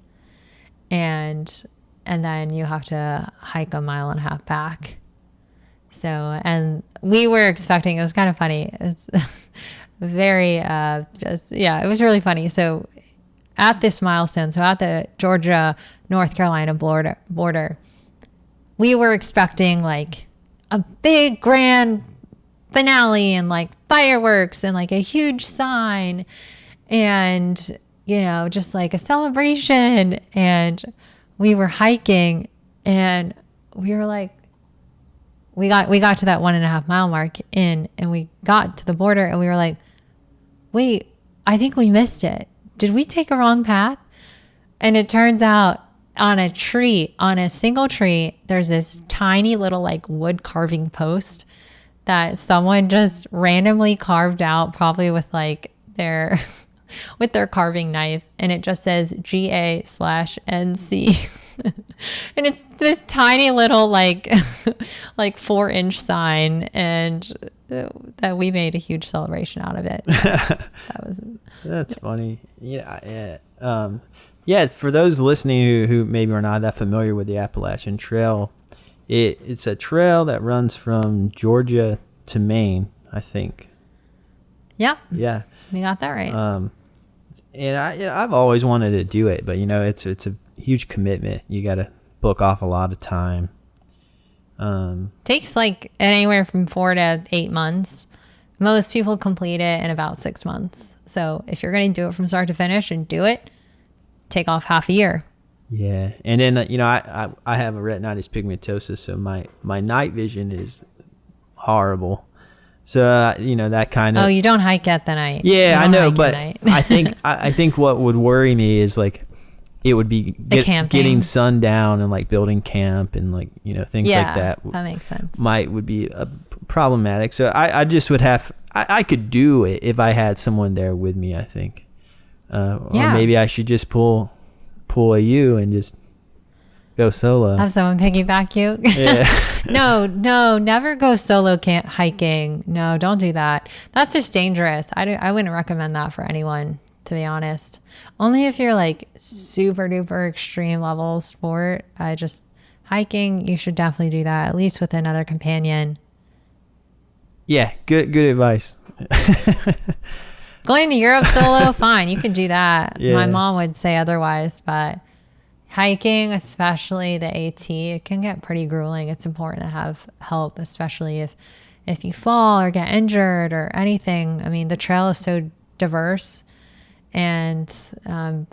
And then you have to hike 1.5 miles back. So, and we were expecting, it was kind of funny. very, it was really funny. So at this milestone, so at the Georgia, North Carolina border, we were expecting like a big grand finale and like fireworks and like a huge sign and, just like a celebration. And we were hiking and we were like, we got to that 1.5 mile mark and we got to the border and we were like, wait, I think we missed it. Did we take a wrong path? And it turns out on a single tree, there's this tiny little like wood carving post that someone just randomly carved out, probably with like their with their carving knife, and it just says GA/NC. And it's this tiny little like 4-inch sign, and that we made a huge celebration out of it. That's funny. Yeah. For those listening who maybe are not that familiar with the Appalachian Trail, it's a trail that runs from Georgia to Maine, I think. Yep. Yeah. We got that right. And I've always wanted to do it, but it's a huge commitment. You got to book off a lot of time. Takes like anywhere from 4 to 8 months. Most people complete it in about 6 months. So if you're going to do it from start to finish and do it, take off half a year. Yeah. And then, I have a retinitis pigmentosus, so my night vision is horrible. So, that kind of... Oh, you don't hike at the night. Yeah, I know, but I think what would worry me is like it would be getting sundown and like building camp and like, things like that. That makes sense. Would be problematic. So I just would I could do it if I had someone there with me, I think. Or maybe I should just pull a U and just go solo. Have someone piggyback you? Yeah. No, never go solo hiking. No, don't do that. That's just dangerous. I wouldn't recommend that for anyone, to be honest. Only if you're like super duper extreme level sport. Hiking, you should definitely do that, at least with another companion. Yeah, good advice. Going to Europe solo, fine, you can do that. Yeah. My mom would say otherwise, but hiking, especially the AT, it can get pretty grueling. It's important to have help, especially if you fall or get injured or anything. I mean, the trail is so diverse, and anything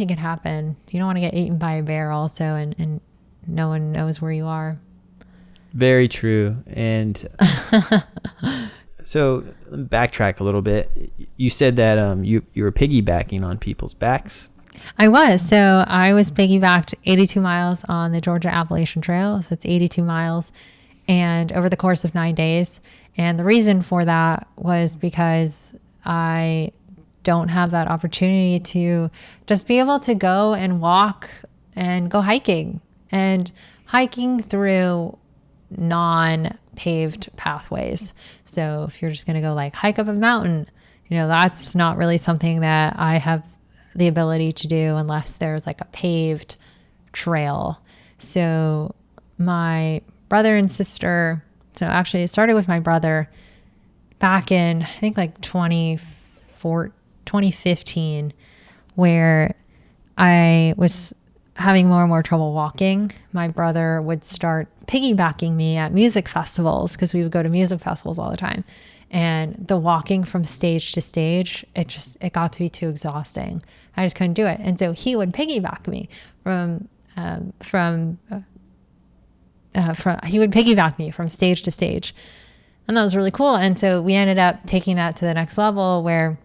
can happen. You don't want to get eaten by a bear also, and no one knows where you are. Very true. And so backtrack a little bit. You said that you were piggybacking on people's backs. I was. So I was piggybacked 82 miles on the Georgia Appalachian Trail. So it's 82 miles and over the course of 9 days. And the reason for that was because I don't have that opportunity to just be able to go and walk and go hiking through non-paved pathways. So if you're just going to go like hike up a mountain, that's not really something that I have the ability to do unless there's like a paved trail. So my brother and sister, so actually it started with my brother back in, I think like 2015, where I was having more and more trouble walking. My brother would start piggybacking me at music festivals because we would go to music festivals all the time. And the walking from stage to stage, it got to be too exhausting. I just couldn't do it. And so he would piggyback me from stage to stage. And that was really cool. And so we ended up taking that to the next level where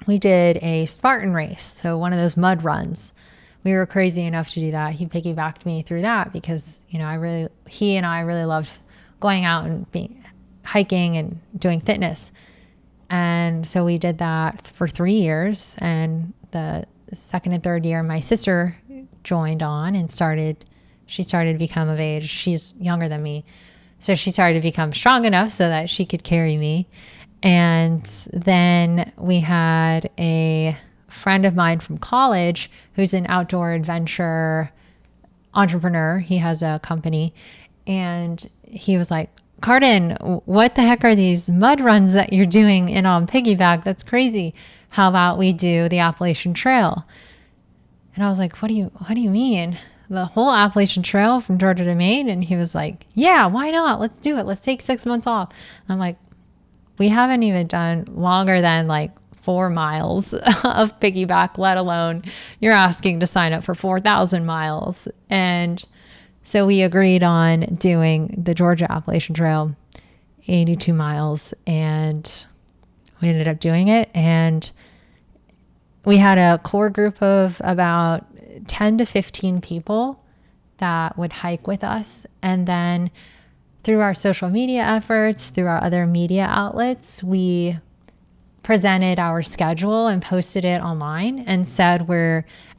we did a Spartan race. So one of those mud runs. We were crazy enough to do that. He piggybacked me through that because, he and I really loved going out and hiking and doing fitness. And so we did that for 3 years. And the second and third year, my sister joined on and she started to become of age. She's younger than me. So she started to become strong enough so that she could carry me. And then we had a friend of mine from college who's an outdoor adventure entrepreneur. He has a company, and he was like, Carden, what the heck are these mud runs that you're doing in on piggyback? That's crazy. How about we do the Appalachian Trail? And I was like, what do you mean? The whole Appalachian Trail from Georgia to Maine? And he was like, yeah, why not? Let's do it. Let's take 6 months off. I'm like, we haven't even done longer than like 4 miles of piggyback, let alone you're asking to sign up for 4,000 miles. And so we agreed on doing the Georgia Appalachian Trail, 82 miles, and we ended up doing it. And we had a core group of about 10 to 15 people that would hike with us. And then through our social media efforts, through our other media outlets, we presented our schedule and posted it online and said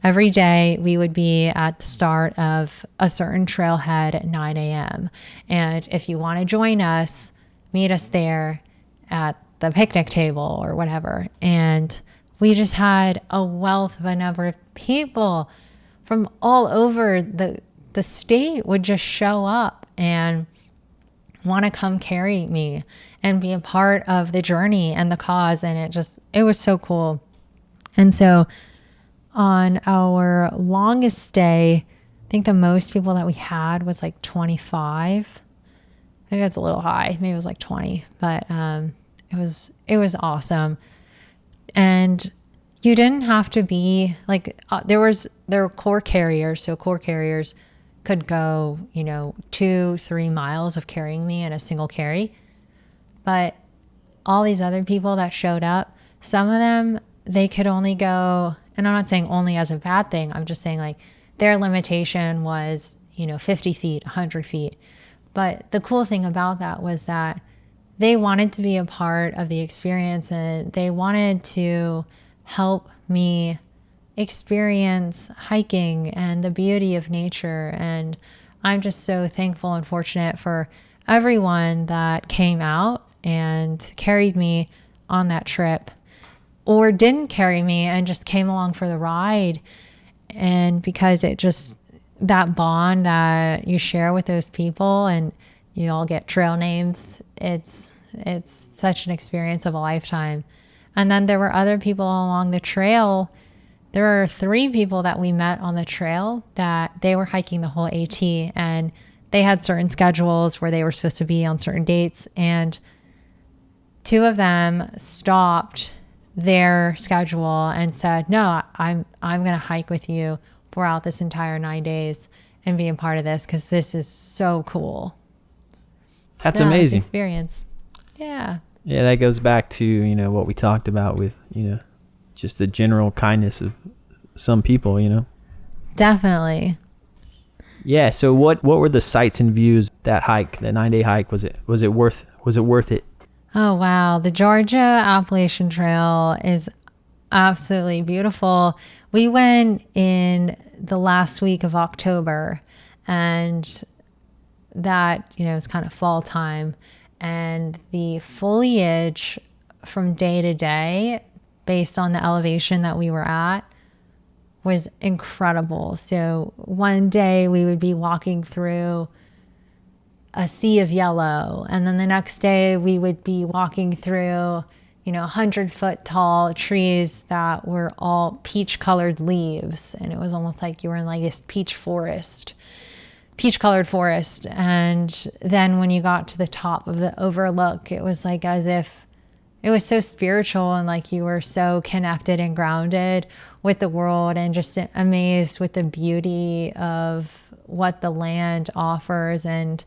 every day we would be at the start of a certain trailhead at 9 a.m. And if you want to join us, meet us there at the picnic table or whatever. And we just had a wealth of a number of people from all over the state would just show up and want to come carry me and be a part of the journey and the cause. And it was so cool. And so on our longest day, I think the most people that we had was like 25. Maybe that's a little high. Maybe it was like 20, but it was awesome. And you didn't have to be like, there were core carriers. So core carriers could go, 2-3 miles of carrying me in a single carry. But all these other people that showed up, some of them, they could only go, and I'm not saying only as a bad thing. I'm just saying like their limitation was, 50 feet, 100 feet. But the cool thing about that was that they wanted to be a part of the experience and they wanted to help me experience hiking and the beauty of nature. And I'm just so thankful and fortunate for everyone that came out and carried me on that trip or didn't carry me and just came along for the ride. And because that bond that you share with those people and you all get trail names, it's such an experience of a lifetime. And then there were other people along the trail. There were 3 people that we met on the trail that they were hiking the whole AT and they had certain schedules where they were supposed to be on certain dates. And 2 of them stopped their schedule and said, no, I'm going to hike with you throughout this entire 9 days and be a part of this because this is so cool. That's amazing. Experience. Yeah. Yeah, that goes back to, what we talked about with, just the general kindness of some people, Definitely. Yeah, so what were the sights and views that 9-day hike? Was it worth it? Oh wow, the Georgia Appalachian Trail is absolutely beautiful. We went in the last week of October and that, is kind of fall time. And the foliage from day to day, based on the elevation that we were at, was incredible. So one day we would be walking through a sea of yellow. And then the next day we would be walking through, 100-foot tall trees that were all peach colored leaves. And it was almost like you were in like this peach colored forest. And then when you got to the top of the overlook, it was like as if it was so spiritual and like you were so connected and grounded with the world and just amazed with the beauty of what the land offers and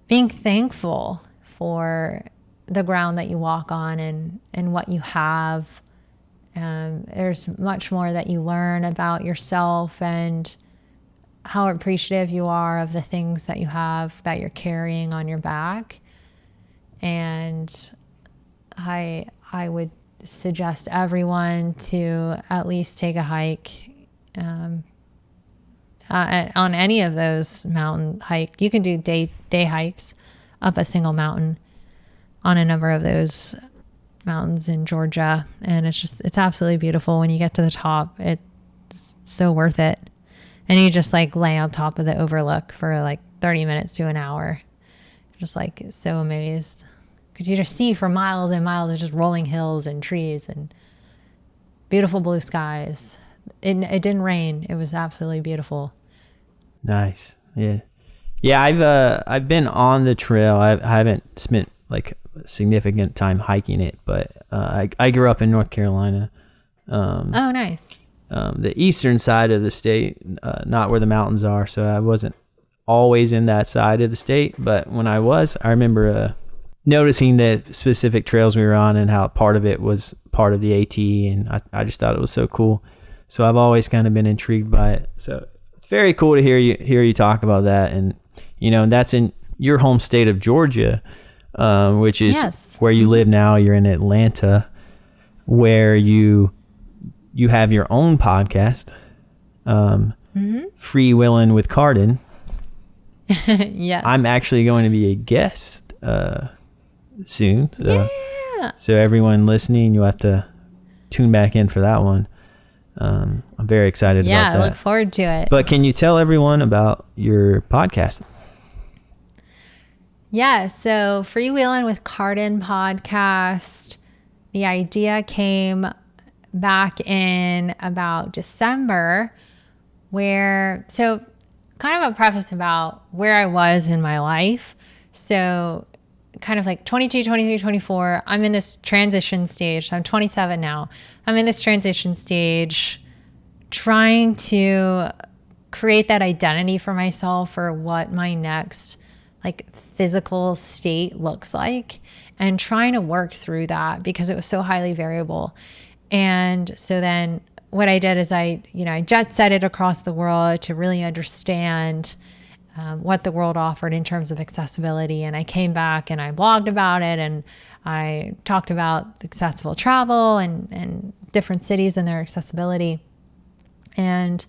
being thankful for the ground that you walk on and what you have. There's much more that you learn about yourself and how appreciative you are of the things that you have that you're carrying on your back. And I would suggest everyone to at least take a hike on any of those mountain hike. You can do day hikes up a single mountain on a number of those mountains in Georgia. And it's absolutely beautiful. When you get to the top, it's so worth it. And you just like lay on top of the overlook for like 30 minutes to an hour. just like so amazed, because you just see for miles and miles of just rolling hills and trees and beautiful blue skies. It didn't rain. It was absolutely beautiful. Nice. Yeah. Yeah, I've been on the trail. I haven't spent like significant time hiking it, but I grew up in North Carolina. Oh, nice. The eastern side of the state, not where the mountains are, so I wasn't always in that side of the state. But when I was, I remember noticing the specific trails we were on and how part of it was part of the AT, and I just thought it was so cool. So I've always kind of been intrigued by it. So it's very cool to hear you talk about that. And, you know, that's in your home state of Georgia, which is where you live now. You're in Atlanta, where you have your own podcast, Freewheelin With Carden. Yes. I'm actually going to be a guest soon. So, yeah. So everyone listening, you'll have to tune back in for that one. I'm very excited about that. Yeah, I look forward to it. But can you tell everyone about your podcast? Yeah, so Freewheelin With Carden podcast, the idea came back in about December, so kind of a preface about where I was in my life. So kind of like 22, 23, 24, I'm in this transition stage. I'm 27 now. I'm in this transition stage trying to create that identity for myself for what my next like physical state looks like, and trying to work through that because it was so highly variable. And so then what I did is I jet set it across the world to really understand what the world offered in terms of accessibility. And I came back and I blogged about it, and I talked about accessible travel and different cities and their accessibility. And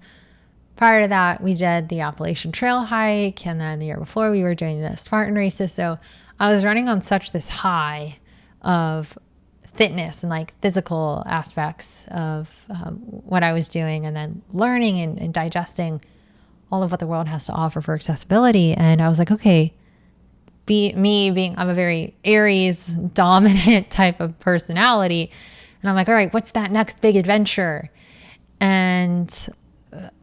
prior to that, we did the Appalachian Trail hike. And then the year before, we were doing the Spartan races. So I was running on such this high of fitness and like physical aspects of what I was doing, and then learning and digesting all of what the world has to offer for accessibility. And I was like, okay, I'm a very Aries dominant type of personality. And I'm like, all right, what's that next big adventure? And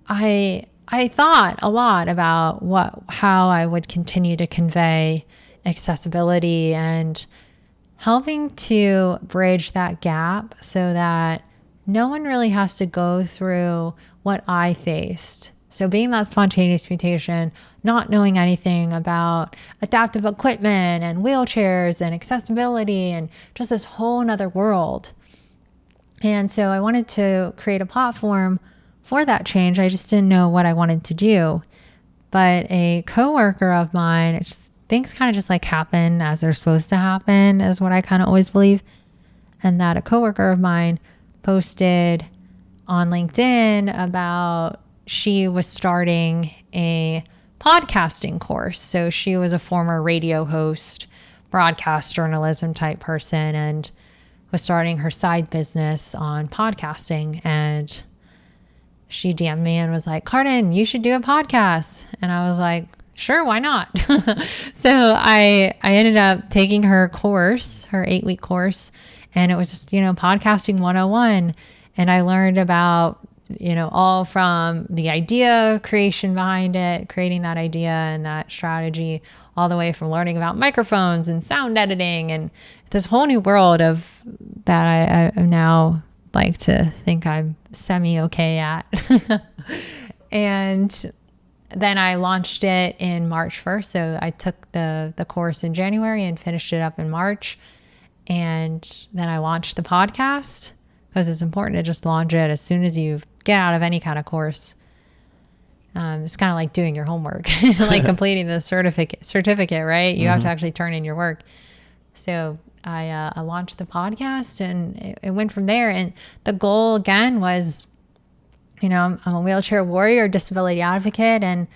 I thought a lot about how I would continue to convey accessibility and helping to bridge that gap so that no one really has to go through what I faced. So being that spontaneous mutation, not knowing anything about adaptive equipment and wheelchairs and accessibility and just this whole nother world. And so I wanted to create a platform for that change. I just didn't know what I wanted to do. But a coworker of mine, things kind of just like happen as they're supposed to happen, is what I kind of always believe. And that a coworker of mine posted on LinkedIn about she was starting a podcasting course. So she was a former radio host, broadcast journalism type person, and was starting her side business on podcasting. And she DM'd me and was like, Carden, you should do a podcast. And I was like, sure, why not? So I ended up taking her course, her 8-week course, and it was just, podcasting 101. And I learned about, all from the idea creation behind it, creating that idea and that strategy, all the way from learning about microphones and sound editing and this whole new world of that I now like to think I'm semi-okay at. And then I launched it in March 1st. So I took the course in January and finished it up in March. And then I launched the podcast, because it's important to just launch it as soon as you get out of any kind of course. It's kind of like doing your homework, like completing the certificate, right? You have to actually turn in your work. So I launched the podcast, and it went from there. And the goal again was, I'm a wheelchair warrior, disability advocate, and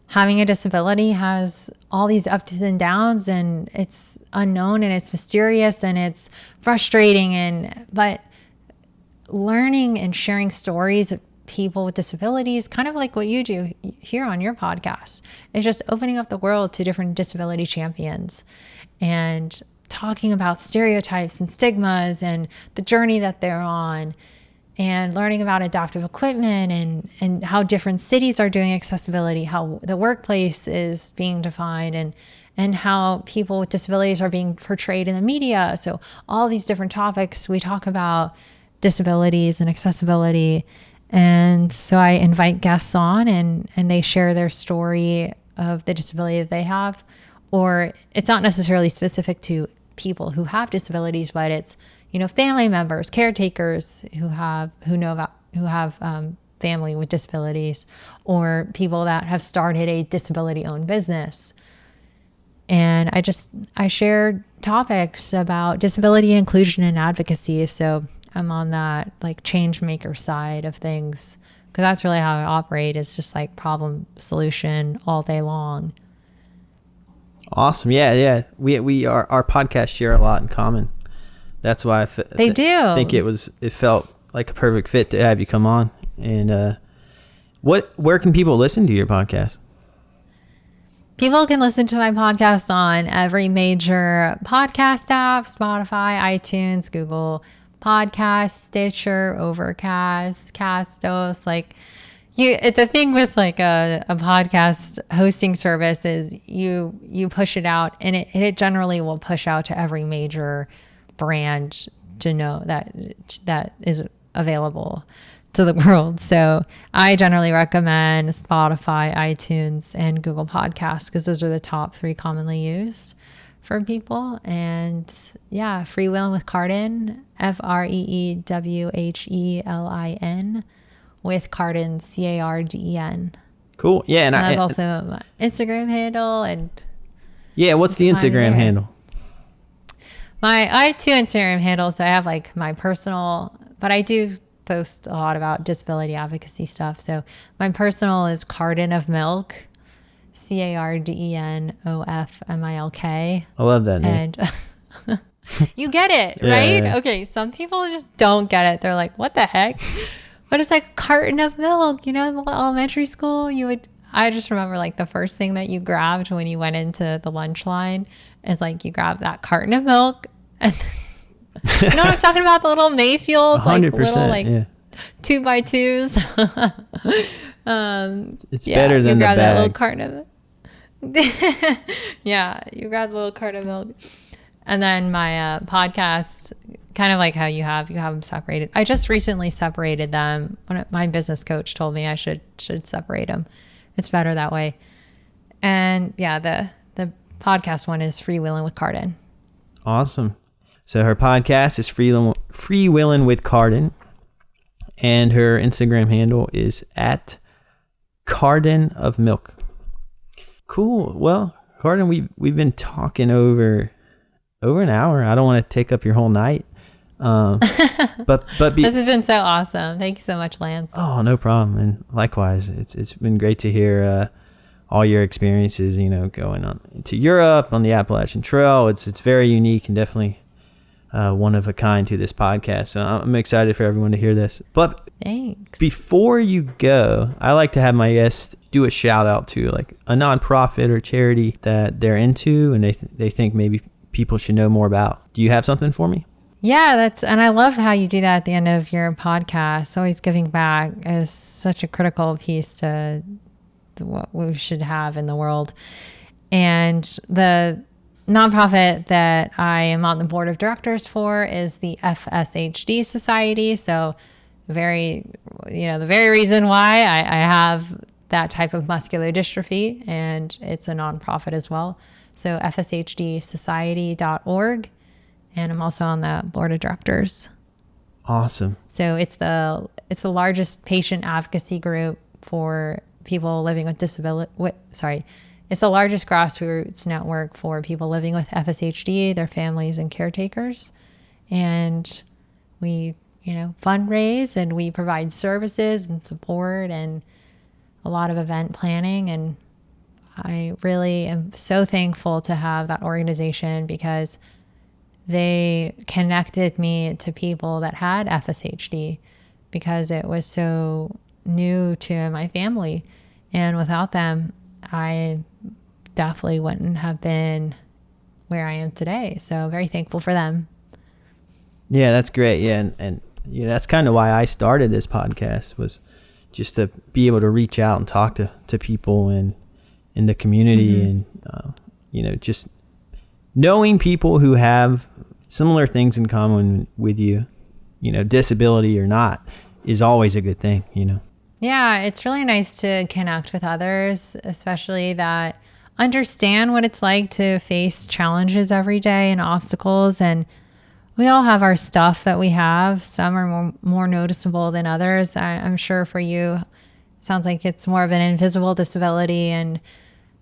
having a disability has all these ups and downs, and it's unknown and it's mysterious and it's frustrating. But learning and sharing stories of people with disabilities, kind of like what you do here on your podcast, is just opening up the world to different disability champions and talking about stereotypes and stigmas and the journey that they're on, and learning about adaptive equipment and how different cities are doing accessibility, how the workplace is being defined, and how people with disabilities are being portrayed in the media. So all these different topics, we talk about disabilities and accessibility. And so I invite guests on and they share their story of the disability that they have, or it's not necessarily specific to people who have disabilities, but it's, family members, caretakers who have family with disabilities, or people that have started a disability owned business. And I share topics about disability inclusion and advocacy. So I'm on that like change maker side of things, because that's really how I operate. It's just like problem solution all day long. Awesome. Yeah. We our podcasts share a lot in common. That's why They do. I think it felt like a perfect fit to have you come on. And where can people listen to your podcast? People can listen to my podcast on every major podcast app: Spotify, iTunes, Google Podcasts, Stitcher, Overcast, Castos. The thing with like a podcast hosting service is you push it out, and it generally will push out to every major brand to know that is available to the world. So I generally recommend Spotify, iTunes, and Google Podcasts, because those are the top 3 commonly used for people. And yeah, Freewheelin with Carden, FREEWHELIN with Carden, CARDEN. Cool. Yeah, and that's also my Instagram handle. And yeah, what's the Instagram handle? I have 2 Instagram handles. So I have like my personal, but I do post a lot about disability advocacy stuff. So my personal is Carden of Milk, CARDENOFMILK. I love that name. And you get it, yeah, right? Yeah. Okay, some people just don't get it. They're like, what the heck? But it's like a carton of milk. In the elementary school, I just remember like the first thing that you grabbed when you went into the lunch line is like you grabbed that carton of milk. And you know what I'm talking about? The little Mayfield, 100%, little 2x2s. It's better than you the grab bag. that little carton of yeah, you grab the little carton of milk. And then my podcast, kind of like how you have them separated. I just recently separated them. My business coach told me I should separate them. It's better that way. And yeah, the podcast one is Freewheelin with Carden. Awesome. So her podcast is Freewheelin with Carden, and her Instagram handle is at Carden of Milk. Cool. Well, Carden, we've been talking over an hour. I don't want to take up your whole night. But this has been so awesome. Thank you so much, Lance. Oh, no problem. And likewise, it's been great to hear all your experiences, going on to Europe on the Appalachian Trail. It's very unique and definitely one of a kind to this podcast. So I'm excited for everyone to hear this. But thanks. Before you go, I like to have my guests do a shout out to like a nonprofit or charity that they're into and they think maybe people should know more about. Do you have something for me? Yeah, and I love how you do that at the end of your podcast. Always giving back is such a critical piece to what we should have in the world. And the nonprofit that I am on the board of directors for is the FSHD Society. So the very reason why I have that type of muscular dystrophy, and it's a nonprofit as well. So FSHDsociety.org. And I'm also on the board of directors. Awesome. So it's the largest patient advocacy group for people living with disability. It's the largest grassroots network for people living with FSHD, their families and caretakers. And we, fundraise and we provide services and support and a lot of event planning. And I really am so thankful to have that organization, because they connected me to people that had FSHD, because it was so new to my family. And without them, I definitely wouldn't have been where I am today. So very thankful for them. Yeah, that's great. Yeah, and you know, that's kind of why I started this podcast, was just to be able to reach out and talk to people in the community, and you know, just knowing people who have similar things in common with you, you know, disability or not, is always a good thing, you know. Yeah, it's really nice to connect with others, especially that understand what it's like to face challenges every day and obstacles. And we all have our stuff that we have. Some are more noticeable than others. I'm sure for you, it sounds like it's more of an invisible disability, and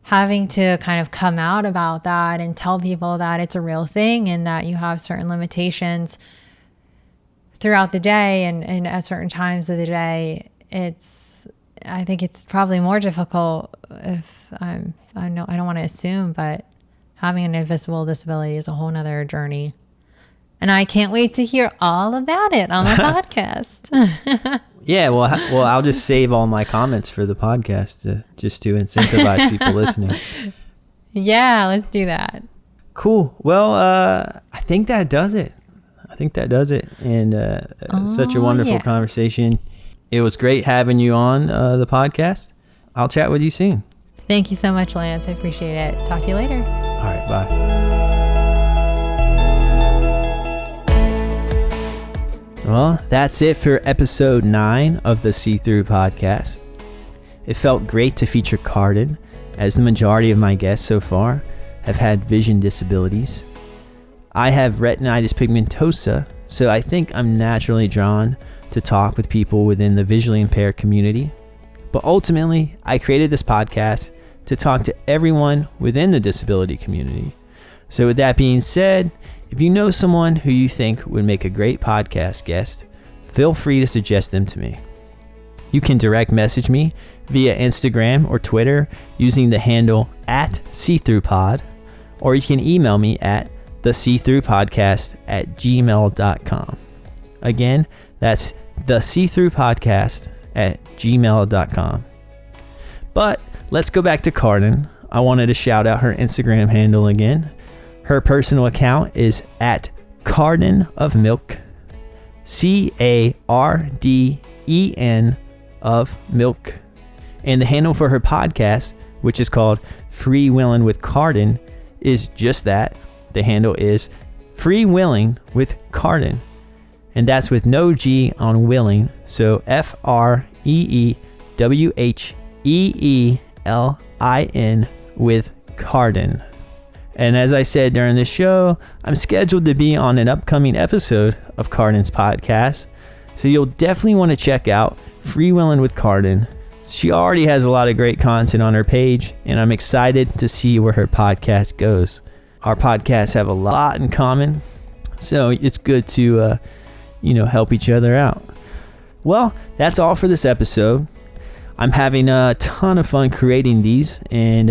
having to kind of come out about that and tell people that it's a real thing and that you have certain limitations throughout the day and at certain times of the day. I think it's probably more difficult I don't want to assume, but having an invisible disability is a whole nother journey. And I can't wait to hear all about it on the podcast. Yeah, well, I'll just save all my comments for the podcast just to incentivize people listening. Yeah, let's do that. Cool. Well, I think that does it. And such a wonderful conversation. It was great having you on the podcast. I'll chat with you soon. Thank you so much, Lance. I appreciate it. Talk to you later. All right, bye. Well, that's it for episode 9 of the See-Through podcast. It felt great to feature Carden, as the majority of my guests so far have had vision disabilities. I have retinitis pigmentosa, so I think I'm naturally drawn to talk with people within the visually impaired community. But ultimately, I created this podcast to talk to everyone within the disability community. So with that being said, if you know someone who you think would make a great podcast guest, feel free to suggest them to me. You can direct message me via Instagram or Twitter using the handle @seethroughpod, or you can email me at theseethroughpodcast@gmail.com. Again, that's theseethroughpodcast@gmail.com. But let's go back to Carden. I wanted to shout out her Instagram handle again. Her personal account is @CardenOfMilk, CARDEN of milk. And the handle for her podcast, which is called Freewheelin With Carden, is just that. The handle is Freewheelin With Carden. And that's with no G on willing. So FREEWHEELIN with Carden. And as I said during the show, I'm scheduled to be on an upcoming episode of Carden's podcast. So you'll definitely want to check out Freewheelin With Carden. She already has a lot of great content on her page, and I'm excited to see where her podcast goes. Our podcasts have a lot in common, so it's good to help each other out. Well, that's all for this episode. I'm having a ton of fun creating these, and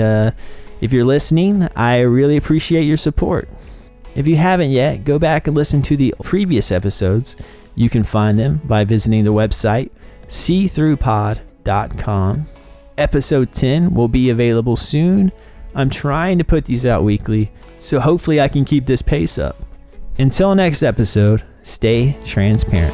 if you're listening, I really appreciate your support. If you haven't yet, go back and listen to the previous episodes. You can find them by visiting the website seethroughpod.com. Episode 10 will be available soon. I'm trying to put these out weekly, so hopefully I can keep this pace up. Until next episode, stay transparent.